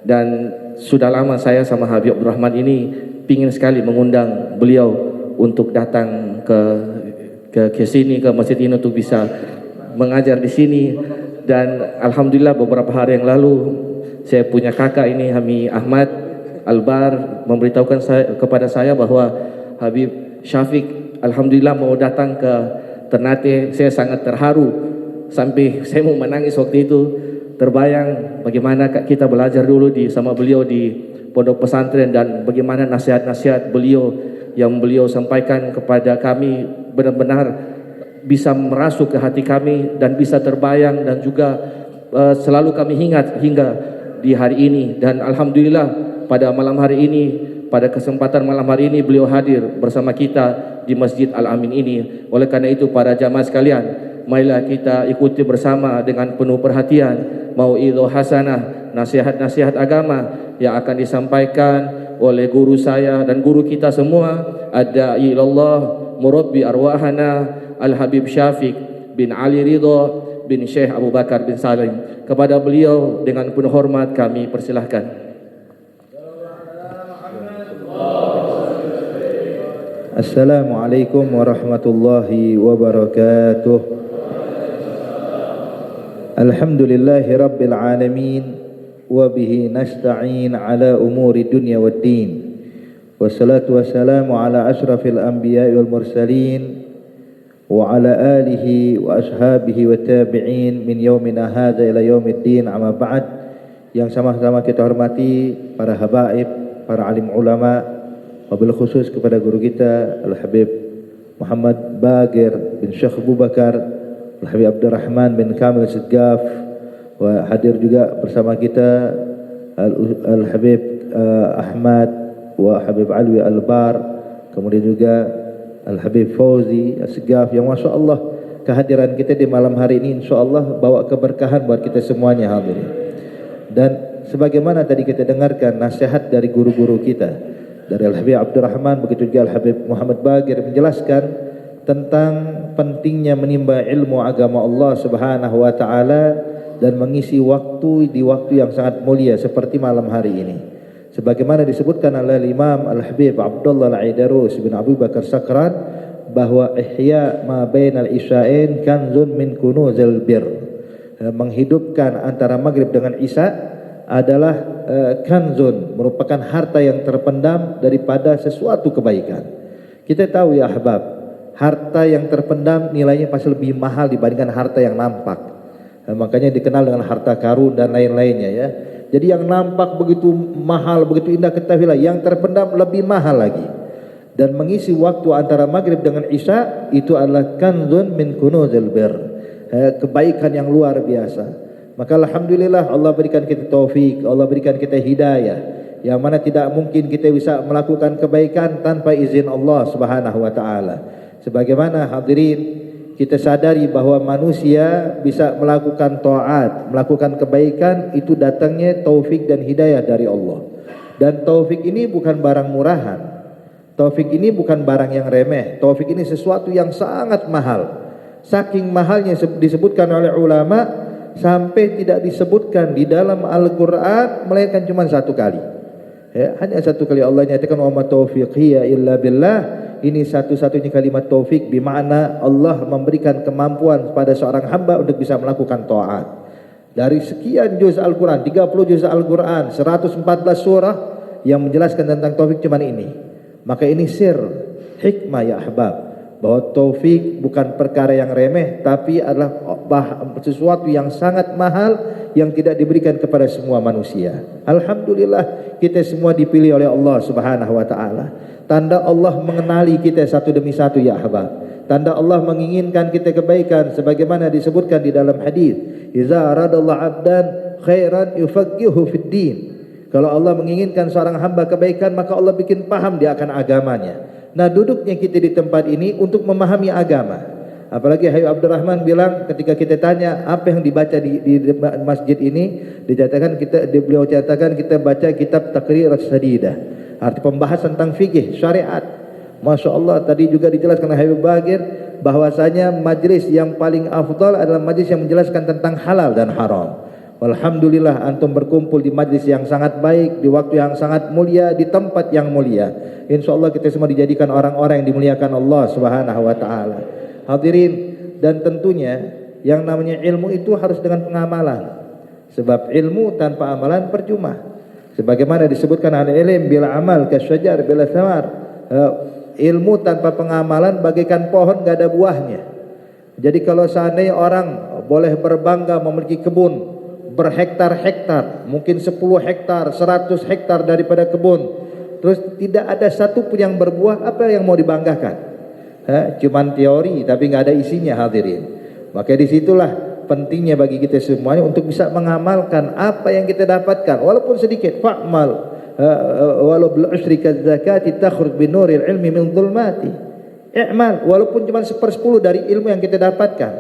Dan sudah lama saya sama Habib Abdurrahman ini pingin sekali mengundang beliau untuk datang ke sini, ke masjid ini untuk bisa mengajar di sini. Dan alhamdulillah beberapa hari yang lalu saya punya kakak ini, Hami Ahmad Albar, memberitahukan kepada saya bahwa Habib Syafiq alhamdulillah mau datang ke Ternate. Saya sangat terharu sampai saya mau menangis waktu itu. Terbayang bagaimana kita belajar dulu sama beliau di pondok pesantren, dan bagaimana nasihat-nasihat beliau yang beliau sampaikan kepada kami benar-benar bisa merasuk ke hati kami dan bisa terbayang, dan juga selalu kami ingat hingga di hari ini. Dan alhamdulillah pada malam hari ini, pada kesempatan malam hari ini beliau hadir bersama kita di Masjid Al-Amin ini. Oleh karena itu para jamaah sekalian, marilah kita ikuti bersama dengan penuh perhatian mau'idhah hasanah, nasihat-nasihat agama yang akan disampaikan oleh guru saya dan guru kita semua, ad-da'i ilallah murabbi arwahana Al-Habib Syafiq bin Ali Ridha bin Syekh Abu Bakar bin Salim. Kepada beliau dengan penuh hormat kami persilahkan. Assalamualaikum warahmatullahi wabarakatuh. Alhamdulillahi rabbil alamin, wa bihi nasta'in ala umuri dunya waddin. Wassalatu wassalamu ala ashrafil anbiya'i wal mursalin wa ala alihi wa ashabihi wa tabi'in min yaumina hadza ila yaumiddin, amma ba'd. Yang sama-sama kita hormati para habaib, para alim ulama, wabil khusus kepada guru kita Al-Habib Muhammad Bagir bin Syekh Abu Bakar, Al-Habib Abdurrahman bin Kamil Segaf, wa hadir juga bersama kita Al-Habib Ahmad wa Habib Alwi Albar, kemudian juga Al-Habib Fauzi Segaf, yang Masya Allah kehadiran kita di malam hari ini Insya Allah bawa keberkahan buat kita semuanya hadirin. Dan sebagaimana tadi kita dengarkan nasihat dari guru-guru kita, dari Al-Habib Abdurrahman, begitu juga Al-Habib Muhammad Bagir menjelaskan tentang pentingnya menimba ilmu agama Allah Subhanahu wa taala dan mengisi waktu di waktu yang sangat mulia seperti malam hari ini. Sebagaimana disebutkan oleh Imam Al-Habib Abdullah Al-Aidarus bin Abu Bakar Sakran bahwa ihya ma bainal isya'in kanzun min kunuzil bir. Menghidupkan antara maghrib dengan isya adalah kanzun, merupakan harta yang terpendam daripada sesuatu kebaikan. Kita tahu ya ahbab, harta yang terpendam nilainya pasti lebih mahal dibandingkan harta yang nampak. Makanya dikenal dengan harta karun dan lain-lainnya ya. Jadi yang nampak begitu mahal, begitu indah, ketahuilah yang terpendam lebih mahal lagi. Dan mengisi waktu antara maghrib dengan isya itu adalah kanzun min kunuzil bir, kebaikan yang luar biasa. Maka alhamdulillah Allah berikan kita taufik, Allah berikan kita hidayah, yang mana tidak mungkin kita bisa melakukan kebaikan tanpa izin Allah Subhanahu wa taala. Sebagaimana hadirin kita sadari bahwa manusia bisa melakukan taat, melakukan kebaikan itu datangnya taufik dan hidayah dari Allah. Dan taufik ini bukan barang murahan. Taufik ini bukan barang yang remeh. Taufik ini sesuatu yang sangat mahal. Saking mahalnya disebutkan oleh ulama sampai tidak disebutkan di dalam Al-Quran melainkan cuma satu kali. Ya, hanya satu kali Allah nyatakan wa ma taufiqiyya illa billah. Ini satu-satunya kalimat taufik, bermakna Allah memberikan kemampuan pada seorang hamba untuk bisa melakukan taat. Dari sekian juz Al-Quran, 30 juz Al-Quran, 114 surah yang menjelaskan tentang taufik cuma ini. Maka ini sir, hikmah ya ahbab, bahwa taufik bukan perkara yang remeh, tapi adalah sesuatu yang sangat mahal yang tidak diberikan kepada semua manusia. Alhamdulillah kita semua dipilih oleh Allah Subhanahu wa taala. Tanda Allah mengenali kita satu demi satu ya ahbab. Tanda Allah menginginkan kita kebaikan sebagaimana disebutkan di dalam hadis, "Idza aradallahu 'abdan khairan yufaqihuhu fid din." Kalau Allah menginginkan seorang hamba kebaikan, maka Allah bikin paham dia akan agamanya. Nah, duduknya kita di tempat ini untuk memahami agama. Apalagi Habib Abdurrahman bilang ketika kita tanya apa yang dibaca di masjid ini, beliau katakan kita baca kitab Taqrir As-Sadidah, arti pembahasan tentang fikih syariat. Masya Allah, tadi juga dijelaskan oleh Habib Bagir bahwasanya majlis yang paling afdal adalah majlis yang menjelaskan tentang halal dan haram. Alhamdulillah antum berkumpul di majlis yang sangat baik, di waktu yang sangat mulia, di tempat yang mulia. Insyaallah kita semua dijadikan orang-orang yang dimuliakan Allah Subhanahu wa taala. Hadirin, dan tentunya yang namanya ilmu itu harus dengan pengamalan. Sebab ilmu tanpa amalan percuma. Sebagaimana disebutkan al-ilm bila amal kasyajar bila thamar. Ilmu tanpa pengamalan bagaikan pohon gak ada buahnya. Jadi kalau seandainya orang boleh berbangga memiliki kebun berhektar-hektar, mungkin 10 hektar, 100 hektar daripada kebun, terus tidak ada satu pun yang berbuah, apa yang mau dibanggakan? Cuman teori tapi nggak ada isinya, hadirin. Maka disitulah pentingnya bagi kita semuanya untuk bisa mengamalkan apa yang kita dapatkan, walaupun sedikit. Fa'mal walau bil usri kadzakati takhruj bin nuril ilmi min dhulmati. I'mal, walaupun cuma 1/10 dari ilmu yang kita dapatkan,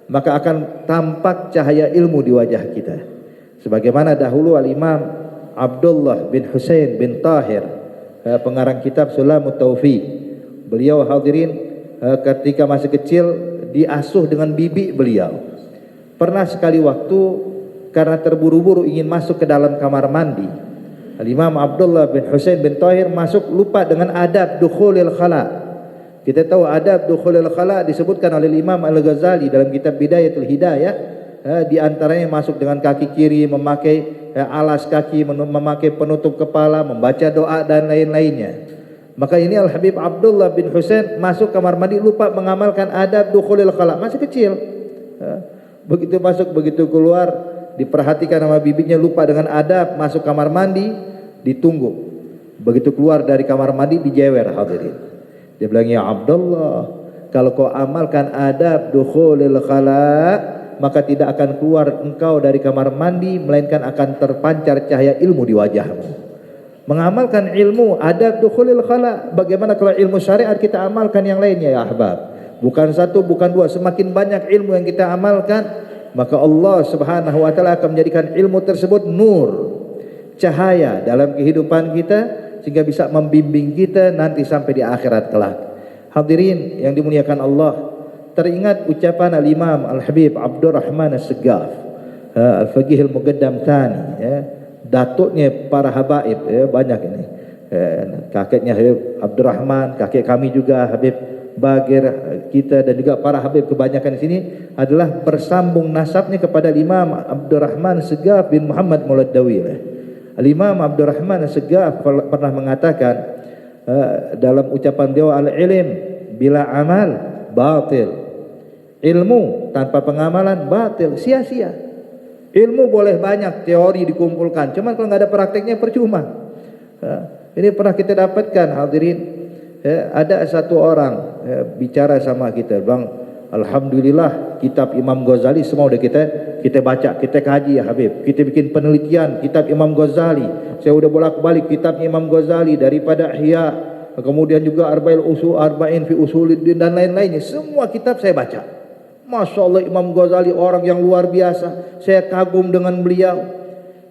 maka akan tampak cahaya ilmu di wajah kita. Sebagaimana dahulu al-Imam Abdullah bin Husain bin Tahir, pengarang kitab Sulamut Taufiq. Beliau, hadirin, ketika masih kecil diasuh dengan bibi beliau. Pernah sekali waktu karena terburu-buru ingin masuk ke dalam kamar mandi, Al-Imam Abdullah bin Husain bin Tahir masuk lupa dengan adab dukhulil khala. Kita tahu adab dukhulil khala disebutkan oleh Imam Al-Ghazali dalam kitab Bidayatul Hidayah. Di antaranya masuk dengan kaki kiri, memakai alas kaki, memakai penutup kepala, membaca doa dan lain-lainnya. Maka ini Al-Habib Abdullah bin Husain masuk kamar mandi lupa mengamalkan adab dukhulil khala, masih kecil. Begitu masuk, begitu keluar, diperhatikan sama bibinya, lupa dengan adab, masuk kamar mandi, ditunggu. Begitu keluar dari kamar mandi dijewer, hadirin. Dia bilang, ya Abdullah, kalau kau amalkan adab dukhulil khala, maka tidak akan keluar engkau dari kamar mandi, melainkan akan terpancar cahaya ilmu di wajahmu. Mengamalkan ilmu adab dukhulil khala. Bagaimana kalau ilmu syariat kita amalkan yang lainnya, ya ahbab? Bukan satu, bukan dua, semakin banyak ilmu yang kita amalkan, maka Allah Subhanahu wa taala akan menjadikan ilmu tersebut nur, cahaya dalam kehidupan kita, sehingga bisa membimbing kita nanti sampai di akhirat kelak. Hadirin yang dimuliakan Allah, teringat ucapan al-Imam Al-Habib Abdurrahman As-Segaf, Al-Faqih Al-Muqaddam Thani, datuknya para habaib, banyak ini. Kakeknya Habib Abdurrahman, kakek kami juga Habib Bagir kita, dan juga para habib kebanyakan di sini adalah bersambung nasabnya kepada Imam Abdurrahman Segaf bin Muhammad Muladawi. Al-Imam Abdurrahman Segaf pernah mengatakan dalam ucapan beliau, al-ilm bila amal batil. Ilmu tanpa pengamalan batil, sia-sia. Ilmu boleh banyak teori dikumpulkan, cuman kalau nggak ada prakteknya percuma. Ini pernah kita dapatkan, hadirin. Ada satu orang bicara sama kita, bang, alhamdulillah kitab Imam Ghazali semua udah kita baca, kita kaji ya Habib, kita bikin penelitian kitab Imam Ghazali. Saya udah bolak-balik kitab Imam Ghazali daripada Ihya, kemudian juga Arba'in fi Usuluddin dan lain-lainnya, semua kitab saya baca. Masya Allah, Imam Ghazali orang yang luar biasa, saya kagum dengan beliau.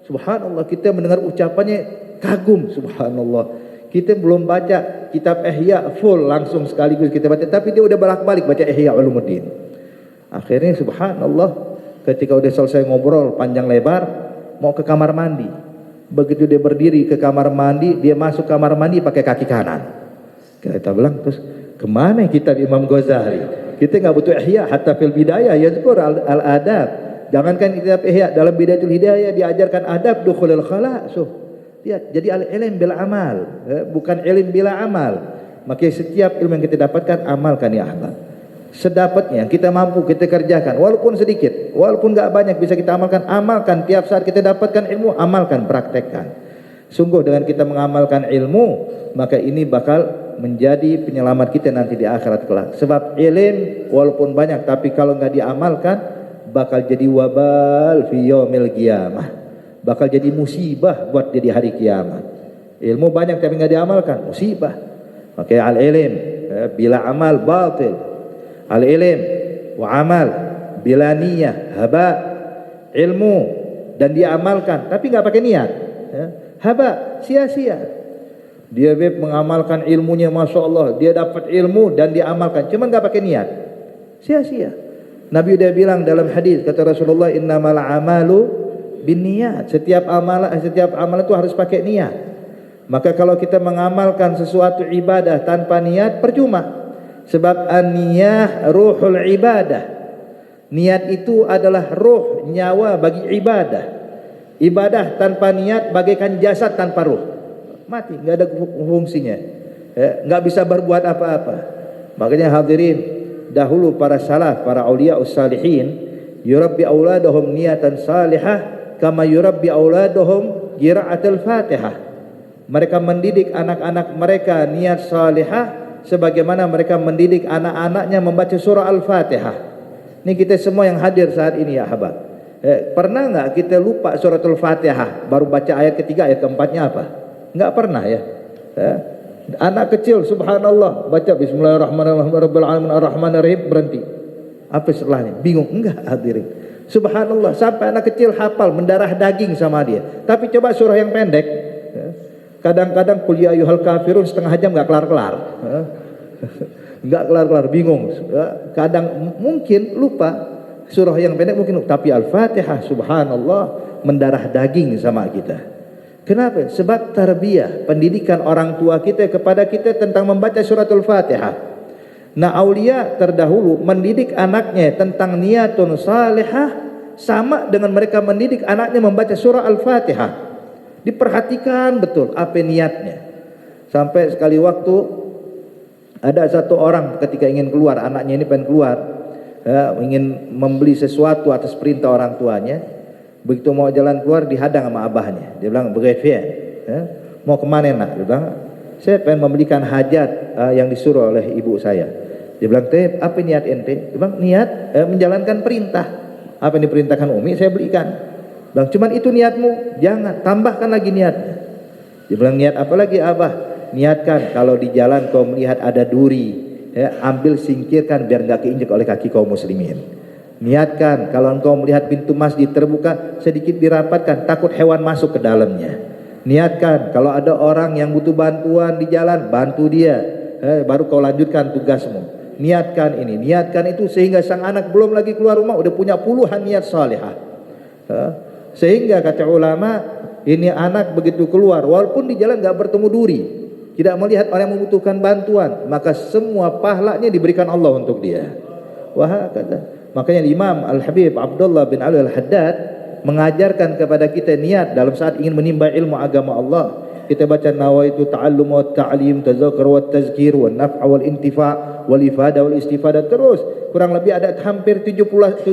Subhanallah, kita mendengar ucapannya kagum, subhanallah. Kita belum baca kitab Ihya full langsung sekaligus kita baca, tapi dia udah bolak-balik baca Ihya Ulumuddin. Akhirnya subhanallah, ketika udah selesai ngobrol panjang lebar, mau ke kamar mandi. Begitu dia berdiri ke kamar mandi, dia masuk kamar mandi pakai kaki kanan. Kita bilang, terus kemana kitab Imam Ghazali? Kita nggak butuh Ihya, hatta fil bidayah yazkur al-adab. Jangankan kitab Ihya, dalam Bidayatul Hidayah diajarkan adab dukhulul khala. Ya, jadi al-ilm bil amal, bukan ilm bila amal. Maka setiap ilmu yang kita dapatkan amalkan ya ahbab. Sedapatnya yang kita mampu kita kerjakan, walaupun sedikit, walaupun enggak banyak bisa kita amalkan, amalkan. Tiap saat kita dapatkan ilmu, amalkan, praktekkan. Sungguh dengan kita mengamalkan ilmu, maka ini bakal menjadi penyelamat kita nanti di akhirat kelak. Sebab ilmu walaupun banyak, tapi kalau enggak diamalkan bakal jadi wabal fi yaumil qiyamah. Bakal jadi musibah buat dia di hari kiamat. Ilmu banyak tapi nggak diamalkan, musibah. Maka al-ilm bila amal batil, al-ilm wa amal bila niyah haba. Ilmu dan diamalkan tapi nggak pakai niat, haba, sia-sia. Dia mengamalkan ilmunya, Masya Allah. Dia dapat ilmu dan dia amalkan, cuman gak pakai niat. Sia-sia. Nabi udah bilang dalam hadis, kata Rasulullah, innamal amalu binniyat. Setiap amal itu harus pakai niat. Maka kalau kita mengamalkan sesuatu ibadah tanpa niat, percuma. Sebab an-niyah ruhul ibadah. Niat itu adalah ruh, nyawa bagi ibadah. Ibadah tanpa niat bagaikan jasad tanpa ruh. Mati, nggak ada fungsinya, nggak bisa berbuat apa-apa. Makanya hadirin, dahulu para salaf, para aulia ussalihin, yurabbi auladahum niyatan salihah kama yurabbi auladahum qiraatul fatihah. Mereka mendidik anak-anak mereka niat salihah sebagaimana mereka mendidik anak-anaknya membaca surah Al-Fatihah. Ini kita semua yang hadir saat ini ya ahbab, pernah nggak kita lupa suratul Fatihah baru baca ayat ketiga, ayat keempatnya apa? Nggak pernah ya. Anak kecil subhanallah baca bismillahirrahmanirrahim rabbil alamin arrahmanirrahim, berhenti. Apa setelahnya? Bingung. Enggak hadirin, subhanallah, sampai anak kecil hafal, mendarah daging sama dia. Tapi coba surah yang pendek, kadang-kadang qul ya ayyuhal kafirun setengah jam nggak kelar-kelar. Nggak kelar-kelar, bingung. Kadang mungkin lupa surah yang pendek, mungkin, tapi Al-Fatihah subhanallah mendarah daging sama kita. Kenapa? Sebab tarbiyah, pendidikan orang tua kita kepada kita tentang membaca suratul Fatihah. Nah, aulia terdahulu mendidik anaknya tentang niyatun salihah sama dengan mereka mendidik anaknya membaca surah Al-Fatihah. Diperhatikan betul apa niatnya. Sampai sekali waktu ada satu orang ketika ingin keluar, anaknya ini pengen keluar, ingin membeli sesuatu atas perintah orang tuanya. Begitu mau jalan keluar dihadang sama abahnya. Dia bilang, "Begitu mau kemana nak?" Dia bilang, "Saya pengen membelikan hajat yang disuruh oleh ibu saya." Dia bilang, "Teh, apa niat ente?" Dia bilang, "Niat menjalankan perintah. Apa yang diperintahkan Umi saya belikan." Dia bilang, "Cuman itu niatmu? Jangan, tambahkan lagi niatnya." Dia bilang, "Niat apa lagi abah?" "Niatkan kalau di jalan kau melihat ada duri, ambil singkirkan biar gak keinjek oleh kaki kaum muslimin. Niatkan kalau engkau melihat pintu masjid terbuka, sedikit dirapatkan, takut hewan masuk ke dalamnya. Niatkan kalau ada orang yang butuh bantuan di jalan, bantu dia, baru kau lanjutkan tugasmu. Niatkan ini, niatkan itu, sehingga sang anak belum lagi keluar rumah udah punya puluhan niat salihah. Sehingga kata ulama, ini anak begitu keluar walaupun di jalan gak bertemu duri, tidak melihat orang yang membutuhkan bantuan, maka semua pahalanya diberikan Allah untuk dia. Wah, kata. Makanya Imam Al-Habib Abdullah bin Ali Al-Haddad mengajarkan kepada kita niat dalam saat ingin menimba ilmu agama Allah. Kita baca nawaitu ta'allum wa ta'lim, tazakkar wa tazkir wa naf'a wal intifa' wal ifada wal istifadah, terus kurang lebih ada hampir 17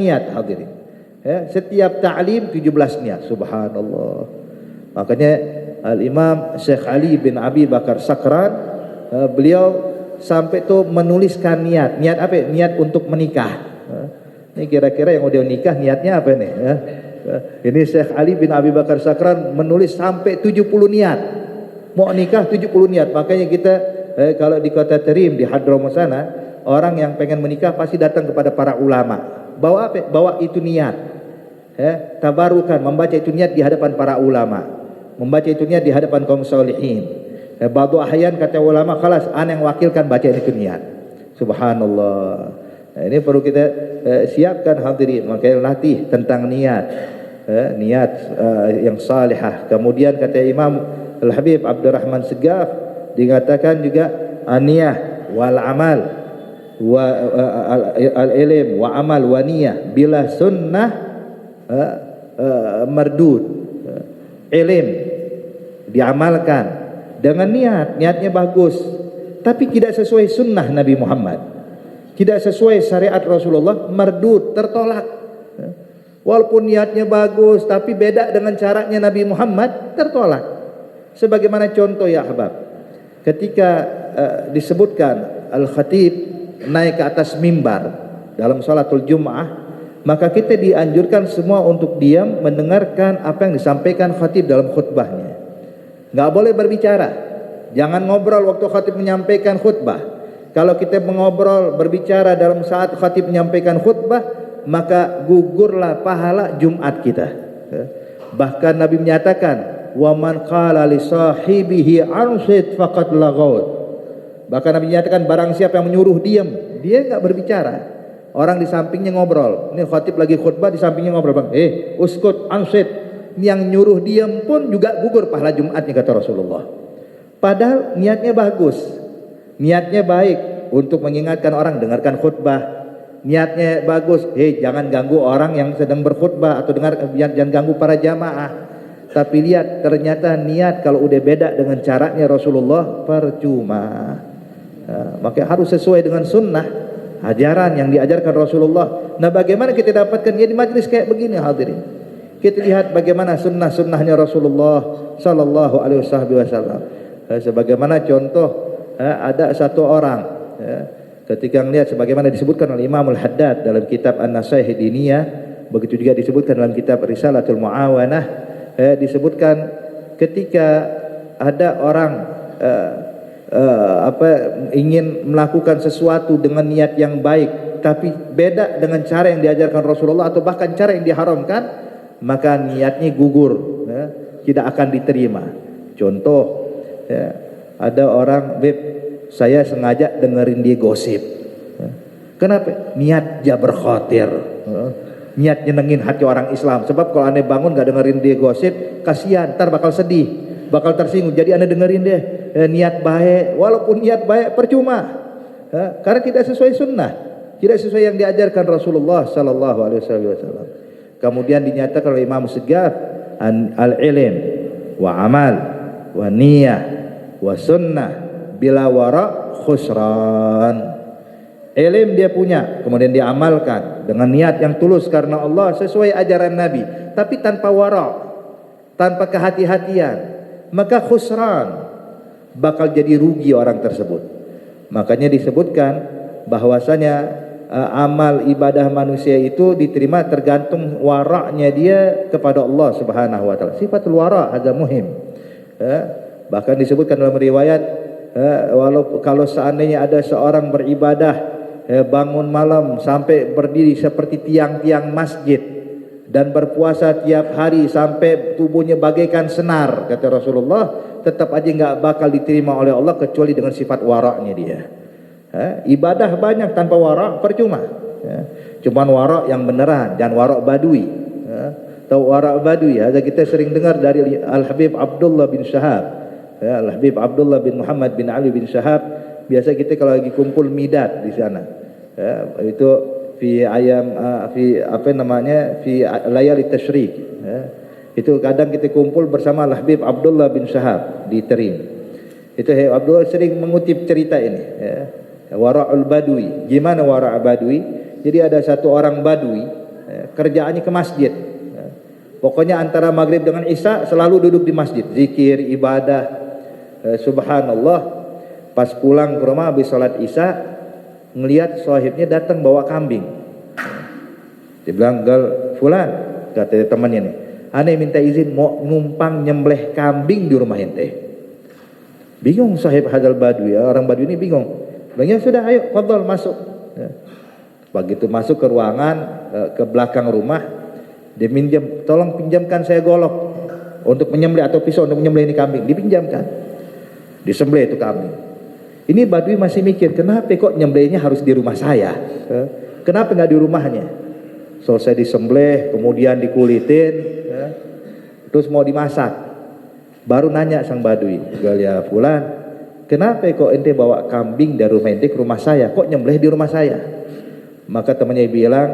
niat hadirin. Setiap ta'lim 17 niat, subhanallah. Makanya Al-Imam Syekh Ali bin Abi Bakar Sakran, beliau sampai tuh menuliskan niat apa? Niat untuk menikah. Ini kira-kira yang udah nikah niatnya apa nih? Ini Syekh Ali bin Abi Bakar Sakran menulis sampai 70 niat. Mau nikah 70 niat. Makanya kita kalau di Kota Terim di Hadramaut sana, orang yang pengen menikah pasti datang kepada para ulama. Bawa apa? Bawa itu niat. Tabarukan, membaca itu niat di hadapan para ulama. Membaca itu niat di hadapan kaum sholihin. Ba'du ahyan kata ulama, "Khalas, ana yang wakilkan baca itu niat." Subhanallah. Nah, ini perlu kita siapkan hadirin. Makanya latih tentang niat, niat yang salihah. Kemudian kata Imam Al-Habib Abdurrahman Segaf, dikatakan juga aniyah wal amal wa al-ilm wa amal wa niyah bila sunnah mardud. Ilm diamalkan dengan niatnya bagus, tapi tidak sesuai sunnah Nabi Muhammad, tidak sesuai syariat Rasulullah, mardud, tertolak. Walaupun niatnya bagus tapi beda dengan caranya Nabi Muhammad, tertolak. Sebagaimana contoh ya ahbab, ketika disebutkan al-khatib naik ke atas mimbar dalam salatul Jum'ah, maka kita dianjurkan semua untuk diam mendengarkan apa yang disampaikan khatib dalam khutbahnya. Nggak boleh berbicara, jangan ngobrol waktu khatib menyampaikan khutbah. Kalau kita mengobrol, berbicara dalam saat khatib menyampaikan khutbah, maka gugurlah pahala Jumat kita. Bahkan Nabi menyatakan, wa man qala li sahibihi ansit faqad lagaut. Bahkan Nabi nyatakan barang siapa yang menyuruh diam, dia enggak berbicara. Orang di sampingnya ngobrol. Ini khatib lagi khutbah, di sampingnya ngobrol, Bang. Uskut ansit. Yang nyuruh diam pun juga gugur pahala Jumatnya, kata Rasulullah. Padahal niatnya bagus. Niatnya baik untuk mengingatkan orang dengarkan khutbah. Niatnya bagus. Jangan ganggu orang yang sedang berkhutbah atau jangan ganggu para jamaah. Tapi lihat, ternyata niat kalau udah beda dengan caranya Rasulullah, percuma. Maka harus sesuai dengan sunnah, ajaran yang diajarkan Rasulullah. Nah, bagaimana kita dapatkan di majlis kayak begini, hadirin? Kita lihat bagaimana sunnah-sunnahnya Rasulullah Sallallahu Alaihi Wasallam. Sebagaimana contoh, ada satu orang ketika melihat sebagaimana disebutkan oleh Imam Al-Haddad dalam kitab An-Nasaih Diniyah, begitu juga disebutkan dalam kitab Risalatul Muawanah, disebutkan ketika ada orang ingin melakukan sesuatu dengan niat yang baik tapi beda dengan cara yang diajarkan Rasulullah atau bahkan cara yang diharamkan, maka niatnya gugur, tidak akan diterima. Contoh, ada orang, saya sengaja dengerin dia gosip. Kenapa? Niat jabr khatir, niat nyenengin hati orang Islam. Sebab kalau aneh bangun gak dengerin dia gosip, kasihan, ntar bakal sedih, bakal tersinggung. Jadi aneh dengerin dia, niat baik, walaupun niat baik percuma, karena tidak sesuai sunnah, tidak sesuai yang diajarkan Rasulullah Sallallahu Alaihi Wasallam. Kemudian dinyatakan oleh Imam Segaf, al-ilm wa amal wa niyah wa sunnah bila wara khusran. Ilm dia punya, kemudian dia amalkan dengan niat yang tulus karena Allah sesuai ajaran Nabi, tapi tanpa wara, tanpa kehati-hatian, maka khusran, bakal jadi rugi orang tersebut. Makanya disebutkan bahwasanya amal ibadah manusia itu diterima tergantung waraknya dia kepada Allah Subhanahu wa taala. Sifatul wara ada muhim. Bahkan disebutkan dalam riwayat, walaupun kalau seandainya ada seorang beribadah bangun malam sampai berdiri seperti tiang-tiang masjid dan berpuasa tiap hari sampai tubuhnya bagaikan senar, kata Rasulullah, tetap aja nggak bakal diterima oleh Allah kecuali dengan sifat waraknya dia. Ibadah banyak tanpa warak percuma. Cuman warak yang beneran, jangan warak badui. Tahu warak badui? Ada kita sering dengar dari Al-Habib Abdullah bin Syahab. Al-Habib Abdullah bin Muhammad bin Ali bin Syahab. Biasa kita kalau lagi kumpul midat di sana, itu fi ayam fi apa namanya fi layali tasyrik. Itu kadang kita kumpul bersama Al-Habib Abdullah bin Syahab di Terim. Itu Abdullah sering mengutip cerita ini. Wara'ul badui. Gimana wara'ul badui? Jadi ada satu orang badui, kerjaannya ke masjid. Pokoknya antara maghrib dengan isya selalu duduk di masjid, zikir, ibadah. Subhanallah. Pas pulang ke rumah habis sholat isya, ngelihat sahibnya datang bawa kambing. Dia bilang, "Gal fulan," kata temannya nih, "Aneh minta izin mau numpang nyembelih kambing di rumah ente." Bingung sahib hadal badui, orang badui ini bingung. Bilang, "Ya sudah, ayo fadhal masuk." Begitu masuk ke ruangan, ke belakang rumah, dia minjam, "Tolong pinjamkan saya golok untuk menyembelih atau pisau untuk menyembelih ini kambing." Dipinjamkan, disembelih itu kambing. Ini badui masih mikir, kenapa kok nyembelihnya harus di rumah saya? Kenapa nggak di rumahnya? Selesai disembelih, kemudian dikulitin, terus mau dimasak. Baru nanya sang badui, "Galia fulan, kenapa kok ente bawa kambing dari rumah ente ke rumah saya? Kok nyembelih di rumah saya?" Maka temannya bilang,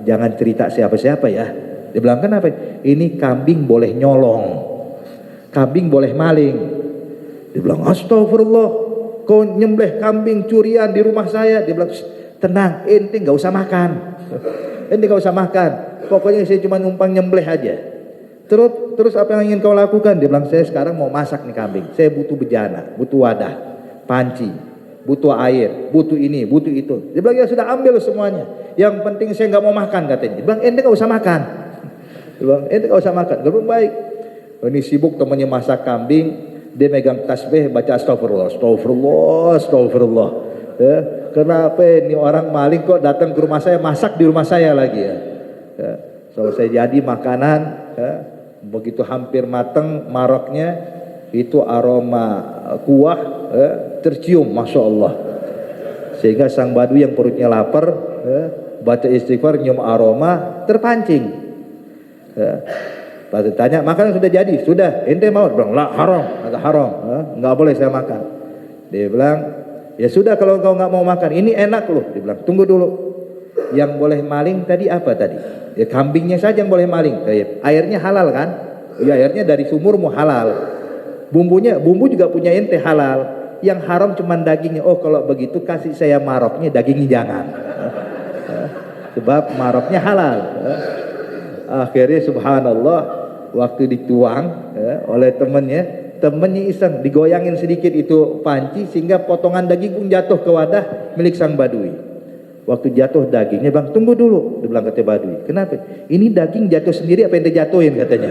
"Jangan cerita siapa-siapa ya." Dia bilang, "Kenapa? Ini kambing boleh nyolong, kambing boleh maling." Dia bilang, "Astagfirullah, kau nyembelih kambing curian di rumah saya." Dia bilang, "Tenang, ente nggak usah makan, ente nggak usah makan. Pokoknya saya cuma numpang nyembelih aja. Terus apa yang ingin kau lakukan?" Dia bilang, "Saya sekarang mau masak nih kambing. Saya butuh bejana, butuh wadah, panci, butuh air, butuh ini, butuh itu." Dia bilang, "Ya sudah, ambil semuanya. Yang penting saya nggak mau makan," katanya. Dia bilang, "Ente nggak usah makan." Dia bilang, "Ente nggak usah makan." Dia bilang, "Baik." Ini sibuk temannya masak kambing. Dia megang tasbih, baca astagfirullah, astagfirullah, astagfirullah. Kenapa ini orang maling kok datang ke rumah saya, masak di rumah saya lagi ya? Selesai jadi makanan, Begitu hampir matang maroknya, itu aroma kuah tercium, masya Allah. Sehingga sang badui yang perutnya lapar baca istighfar, nyium aroma, terpancing. Pas tanya, makan sudah jadi? Sudah. Ente mau? Dia bilang, lah haram, agak haram, nggak boleh saya makan. Dia bilang, ya sudah kalau engkau nggak mau makan, ini enak loh. Dia bilang, tunggu dulu. Yang boleh maling tadi apa tadi? Ya kambingnya saja yang boleh maling. Airnya halal kan? Ya airnya dari sumurmu halal. Bumbu juga punya ente halal. Yang haram cuma dagingnya. Oh kalau begitu kasih saya maroknya, dagingnya jangan. Sebab maroknya halal. Akhirnya subhanallah, waktu dituang oleh temennya iseng digoyangin sedikit itu panci sehingga potongan daging pun jatuh ke wadah milik sang badui. Waktu jatuh dagingnya, bang tunggu dulu, dia bilang kata badui. Kenapa? Ini daging jatuh sendiri apa yang dijatuhin katanya.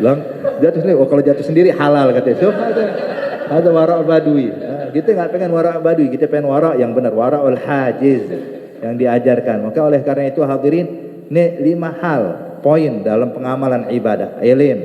Bilang jatuh sendiri. Oh kalau jatuh sendiri halal katanya. So ada wara' badui. Kita nggak pengen wara' badui, kita pengen wara' yang benar, wara'ul hajiz yang diajarkan. Maka oleh karena itu hadirin, ini 5 hal poin dalam pengamalan ibadah: ilm,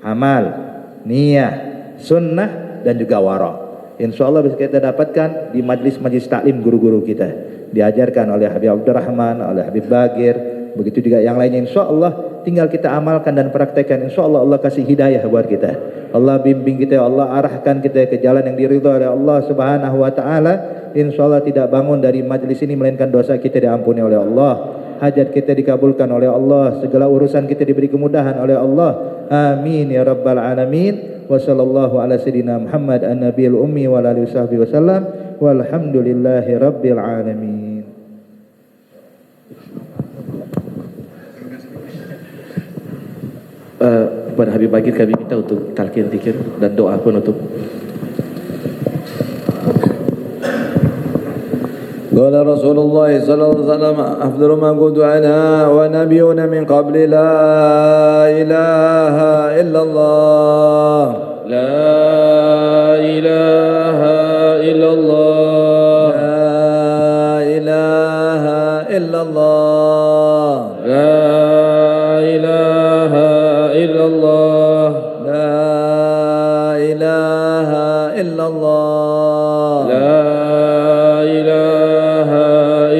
amal, niyah, sunnah, dan juga wara'. Insya Allah bisa kita dapatkan di majlis-majlis taklim guru-guru kita, diajarkan oleh Habib Abdurrahman, oleh Habib Bagir, begitu juga yang lainnya. Insya Allah tinggal kita amalkan dan praktekkan. Insya Allah Allah kasih hidayah buat kita. Allah bimbing kita, Allah arahkan kita ke jalan yang diridhoi oleh Allah Subhanahu wa taala. Insya Allah tidak bangun dari majlis ini melainkan dosa kita diampuni oleh Allah, hajat kita dikabulkan oleh Allah, segala urusan kita diberi kemudahan oleh Allah. Amin ya rabbal alamin. Wa sallallahu ala sayyidina Muhammad an-nabiyil ummi wa ala alihi wasahbihi wasallam. Walhamdulillahi rabbil alamin. Kepada Habib Bagir kami minta untuk talqin zikir dan doa penutup. قال رسول الله صلى الله عليه وسلم أفضل ما قلت أنا ونبيون من قبل لا إله إلا الله لا إله إلا الله لا إله إلا الله لا إله إلا الله لا إله إلا الله لا إله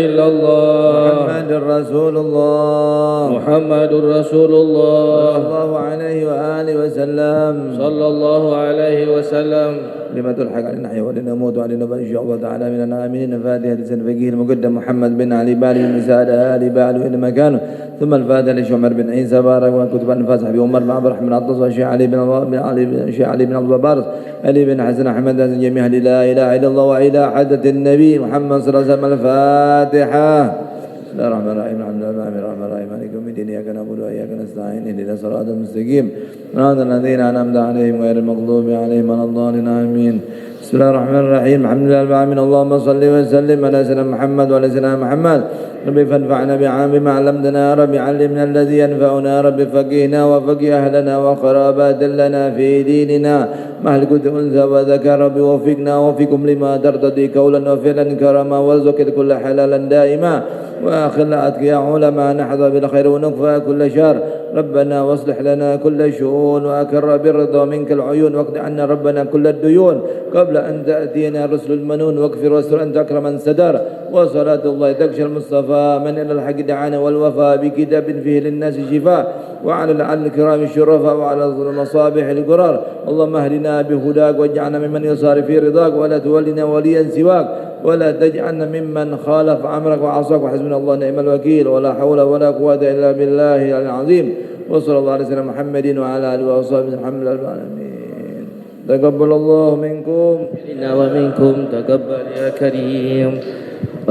إلا الله محمد رسول الله محمد رسول الله صلى الله عليه وآله وسلم صلى الله عليه وسلم. لما تلحق علينا نحيا ولنموت وعلينا إن شاء الله تعالى من الآمنين. فاتحة لسان فقيه المقدم محمد بن علي بالي بن سعد آل بالي إلى مكانه، ثم الفاتحة لشعمر بن عيسى بارك وكتب الفاتحة بأمر بن عبد الرحمن عطس وشيخ علي بن عبد البارس علي بن حسن أحمد جميعا لا إله إلا الله وإلى حدث النبي محمد صلى الله عليه وسلم. الفاتحة. بسم الله الرحمن الرحيم الحمد لله الرحمن الرحيم مالك يوم الدين إياك نعبد وإياك نستعين اهدنا الصراط المستقيم صراط الذين أنعمت عليهم غير المغضوب عليهم ولا الضالين آمين. بسم الله الرحمن الرحيم الحمد لله رب العالمين اللهم صل وسلم على سيدنا محمد وعلى سيدنا محمد. ربي فانفعنا بما علمتنا يا رب، علمنا الذي ينفعنا يا رب، فقهنا وفقه أهلنا وقرابات لنا في ديننا مع الكل أنثى وذكر. ربي وفقنا وفقكم لما ترتضي قولا وفعلا كرما، وارزق كل حلالا دائما، وآخر أتقيا علماء نحظى بالخير ونكفى كل شر. ربنا واصلح لنا كل شؤون، وأكر بالرضا منك العيون، واقض عنا ربنا كل الديون قبل أن تأتينا رسل المنون، واغفر واستر أنت أكرم من ستر. وصلاة الله تكشى المصطفى من إلى الحق دعانا والوفاء بكتاب فيه للناس شفاء، وعلى الكرام الشرفاء، وعلى المصابيح القرار. اللهم اهدنا بهداك واجعلنا ممن يصار في رضاك، ولا تولنا وليا سواك، ولا تجعلنا ممن خالف أمرك وعصاك. وحسبنا الله نعم الوكيل، ولا حول ولا قوة إلا بالله العظيم. وصلى الله على سيدنا محمد وعلى آله وصحبه الحمد لله رب العالمين. تقبل الله منكم منا ومنكم تقبل يا كريم.